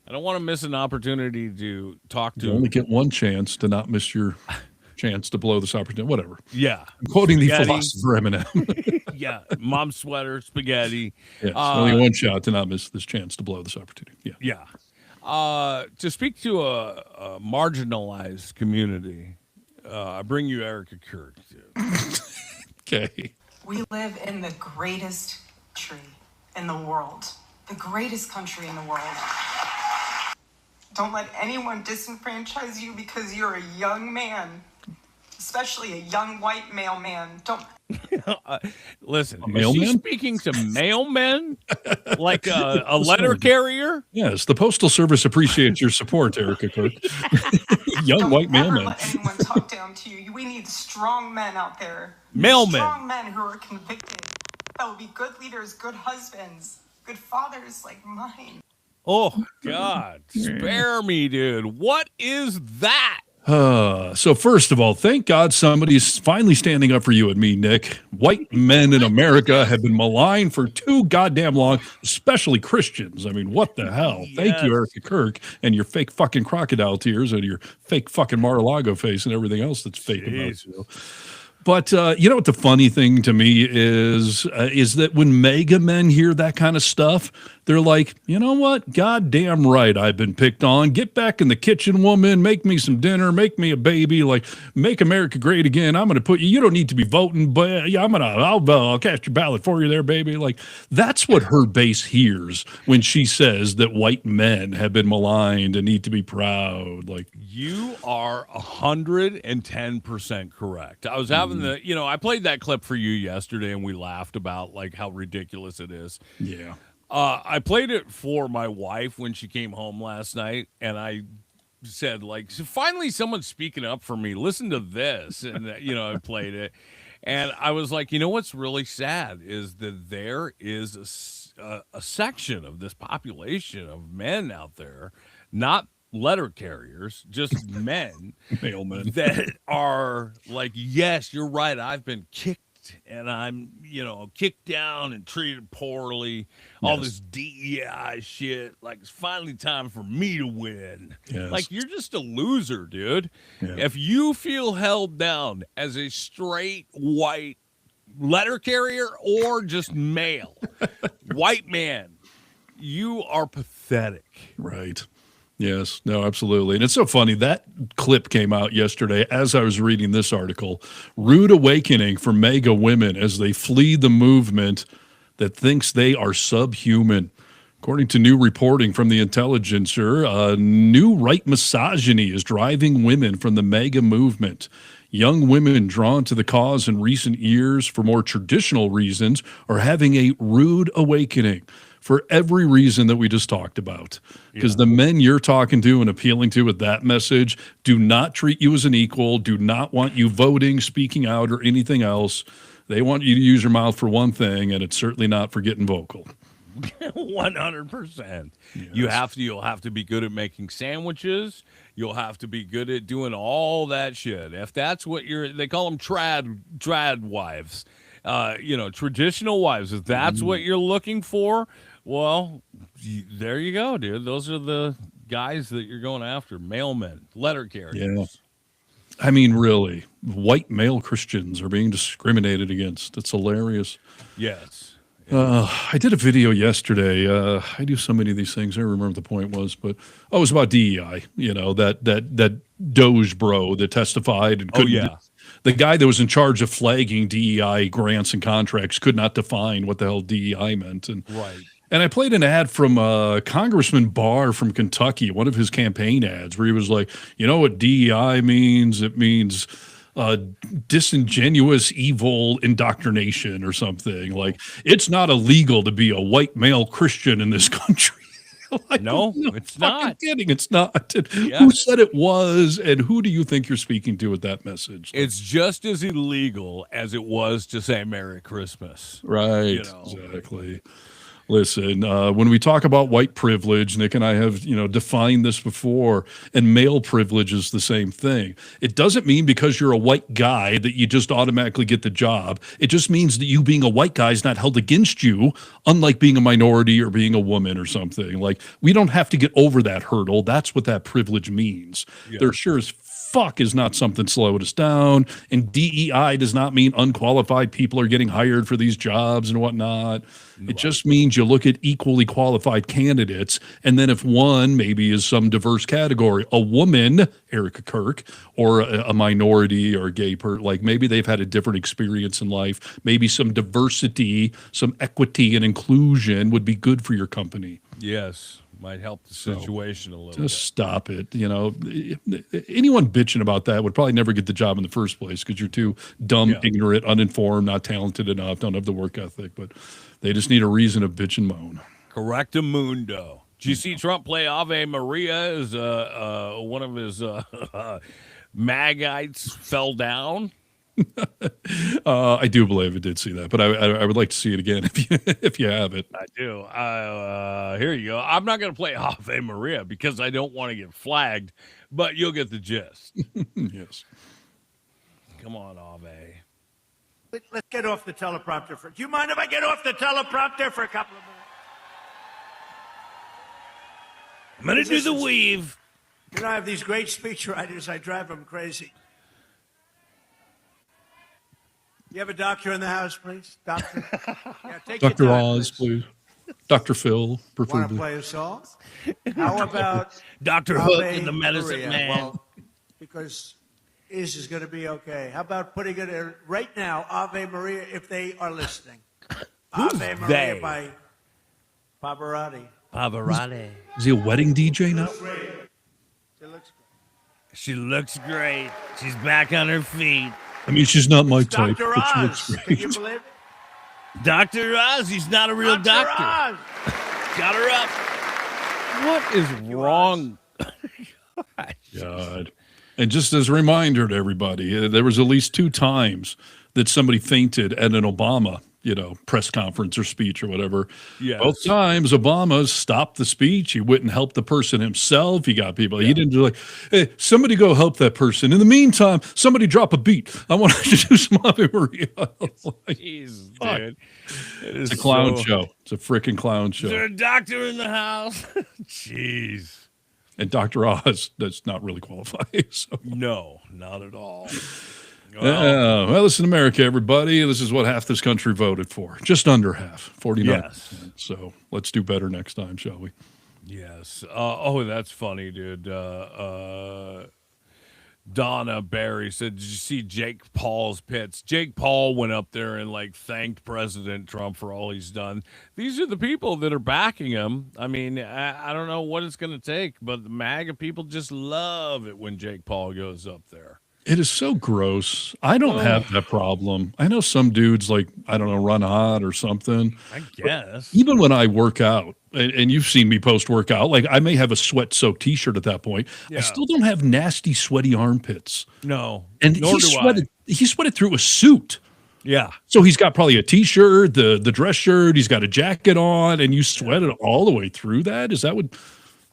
I don't want to miss an opportunity to talk to... You only get one chance to not miss your chance to blow this opportunity. Whatever. Yeah. I'm quoting the philosopher Eminem. Yeah. Mom sweater, spaghetti. Yes. Only one shot to not miss this chance to blow this opportunity. Yeah. Yeah. To speak to a marginalized community, I bring you Erica Kirk. Okay. We live in the greatest country in the world, the greatest country in the world. Don't let anyone disenfranchise you because you're a young man, especially a young white male man. Don't. Listen, is she speaking to mailmen? Like a letter carrier? Yes, the Postal Service appreciates your support, Erica Kirk. Young white mailman. Don't let anyone talk down to you. We need strong men out there. Mailmen. Strong men who are convicted. That will be good leaders, good husbands, good fathers like mine. Oh, God. Spare me, dude. What is that? So first of all, thank God somebody's finally standing up for you and me, Nick. White men in America have been maligned for too goddamn long, especially Christians. I mean, what the hell? Yes. Thank you, Erica Kirk, and your fake fucking crocodile tears and your fake fucking Mar-a-Lago face and everything else that's fake about you. But you know what the funny thing to me is that when mega men hear that kind of stuff, they're like, you know what? Goddamn right, I've been picked on. Get back in the kitchen, woman. Make me some dinner. Make me a baby. Like, make America great again. I'm going to put you. You don't need to be voting, but yeah, I'll cast your ballot for you there, baby. Like, that's what her base hears when she says that white men have been maligned and need to be proud. Like, you are 110% correct. I was having I played that clip for you yesterday, and we laughed about like how ridiculous it is. Yeah. I played it for my wife when she came home last night, and I said, like, so finally someone's speaking up for me. Listen to this. And, I played it. And I was like, you know what's really sad is that there is a section of this population of men out there, not letter carriers, just men, male men, that are like, yes, you're right. I've been kicked and I'm, kicked down and treated poorly. All this DEI shit. Like, it's finally time for me to win. Yes. Like, you're just a loser, dude. Yeah. If you feel held down as a straight white letter carrier or just male, white man, you are pathetic. Right. Yes, no, absolutely. And it's so funny. That clip came out yesterday as I was reading this article. Rude awakening for mega women as they flee the movement that thinks they are subhuman. According to new reporting from The Intelligencer, new right misogyny is driving women from the mega movement. Young women drawn to the cause in recent years for more traditional reasons are having a rude awakening for every reason that we just talked about. Because the men you're talking to and appealing to with that message do not treat you as an equal, do not want you voting, speaking out, or anything else. They want you to use your mouth for one thing, and it's certainly not for getting vocal. 100%. Yes. You'll have to be good at making sandwiches. You'll have to be good at doing all that shit. If that's what they call them trad wives, traditional wives. If that's what you're looking for, well, there you go, dude. Those are the guys that you're going after. Mailmen, letter carriers. Yeah. I mean, really, white male Christians are being discriminated against. It's hilarious. Yes. I did a video yesterday. I do so many of these things. I don't remember what the point was, but it was about DEI. That Doge bro that testified and couldn't. The guy that was in charge of flagging DEI grants and contracts could not define what the hell DEI meant. And I played an ad from Congressman Barr from Kentucky, one of his campaign ads, where he was like, you know what DEI means? It means disingenuous, evil indoctrination or something. Like, it's not illegal to be a white male Christian in this country. Like, no, it's not. Kidding, it's not. Who said it was, and who do you think you're speaking to with that message? It's just as illegal as it was to say Merry Christmas. Right, exactly. Listen, when we talk about white privilege, Nick and I have, defined this before, and male privilege is the same thing. It doesn't mean because you're a white guy that you just automatically get the job. It just means that you being a white guy is not held against you, unlike being a minority or being a woman or something. Like, we don't have to get over that hurdle. That's what that privilege means. Yeah. There sure as fuck is not something slowing us down, and DEI does not mean unqualified people are getting hired for these jobs and whatnot. It just means you look at equally qualified candidates, and then if one maybe is some diverse category, a woman, Erica Kirk, or a minority or a gay person, like maybe they've had a different experience in life, maybe some diversity, some equity and inclusion would be good for your company. Yes. Might help the situation a little bit. Just stop it. Anyone bitching about that would probably never get the job in the first place because you're too dumb, ignorant, uninformed, not talented enough, don't have the work ethic. But they just need a reason to bitch and moan. Correctamundo. Did you see Trump play Ave Maria as one of his Magites fell down? I do believe I did see that, but I would like to see it again if you have it. I do. Here you go. I'm not going to play Ave Maria because I don't want to get flagged, but you'll get the gist. Yes. Come on, Ave. Let's get off the teleprompter do you mind if I get off the teleprompter for a couple of minutes? I'm going to do the weave. I have these great speechwriters. I drive them crazy. You have a doctor in the house, please? Doctor? Yeah, take Dr. your time, Oz, please. Dr. Phil, Want to preferably. play a song? How about Dr. Ave Hook and the Medicine Maria? Man. Well, because Ish is going to be okay. How about putting it in right now, Ave Maria, if they are listening? Who's Ave Maria they? by Pavarotti. Pavarotti. Is he a wedding DJ now? It looks She looks great. She's back on her feet. I mean, she's not my type, Dr. but she Oz. looks Can you great. believe it? Dr. Oz, he's not a real Dr. doctor. Oz. Got her up. What is wrong? God. And just as a reminder to everybody, there was at least 2 times that somebody fainted at an Obama, press conference or speech or whatever. Yes. Both times Obama stopped the speech. He wouldn't help the person himself. He got people. He didn't do like, hey, somebody go help that person. In the meantime, somebody drop a beat. I want to do some Ave Maria. Jeez, dude. It's a clown show. It's a freaking clown show. Is there a doctor in the house? Jeez. And Dr. Oz does not really qualify. So. No, not at all. Well, listen, America, everybody. This is what half this country voted for. Just under half, 49. Yes. So let's do better next time, shall we? Yes. That's funny, dude. Donna Barry said, did you see Jake Paul's pits? Jake Paul went up there and thanked President Trump for all he's done. These are the people that are backing him. I mean, I don't know what it's going to take, but the MAGA people just love it when Jake Paul goes up there. It is so gross. I don't have that problem. I know some dudes run hot or something. I guess. But even when I work out, and you've seen me post workout, I may have a sweat-soaked T-shirt at that point. Yeah. I still don't have nasty, sweaty armpits. No. And nor he sweated through a suit. Yeah. So he's got probably a T-shirt, the dress shirt, he's got a jacket on, and you sweated all the way through that? Is that what...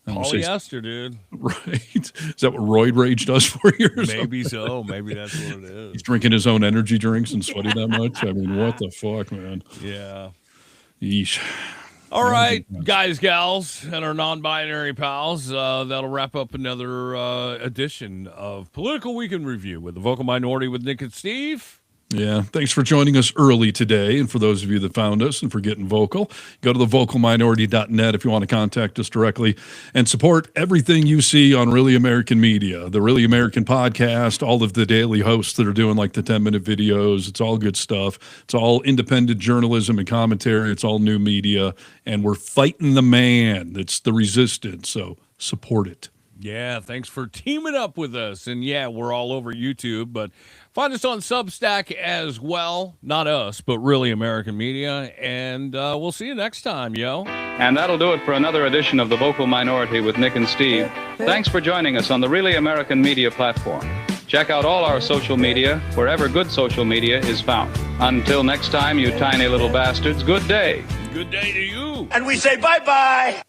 Polyester, dude. Right. Is that what Roid Rage does for you? Maybe so. Maybe that's what it is. He's drinking his own energy drinks and sweating that much? I mean, what the fuck, man? Yeah. Yeesh. All right, guys, gals, and our non-binary pals, that'll wrap up another edition of Political Week in Review with the Vocal Minority with Nick and Steve. Yeah, thanks for joining us early today. And for those of you that found us and for getting vocal, go to thevocalminority.net if you want to contact us directly and support everything you see on Really American Media, the Really American podcast, all of the daily hosts that are doing the 10-minute videos. It's all good stuff. It's all independent journalism and commentary. It's all new media. And we're fighting the man. It's the resistance. So support it. Yeah, thanks for teaming up with us. And yeah, we're all over YouTube, but find us on Substack as well. Not us, but Really American Media. And we'll see you next time, yo. And that'll do it for another edition of The Vocal Minority with Nick and Steve. Thanks for joining us on the Really American Media platform. Check out all our social media wherever good social media is found. Until next time, you tiny little bastards, good day. Good day to you. And we say bye-bye.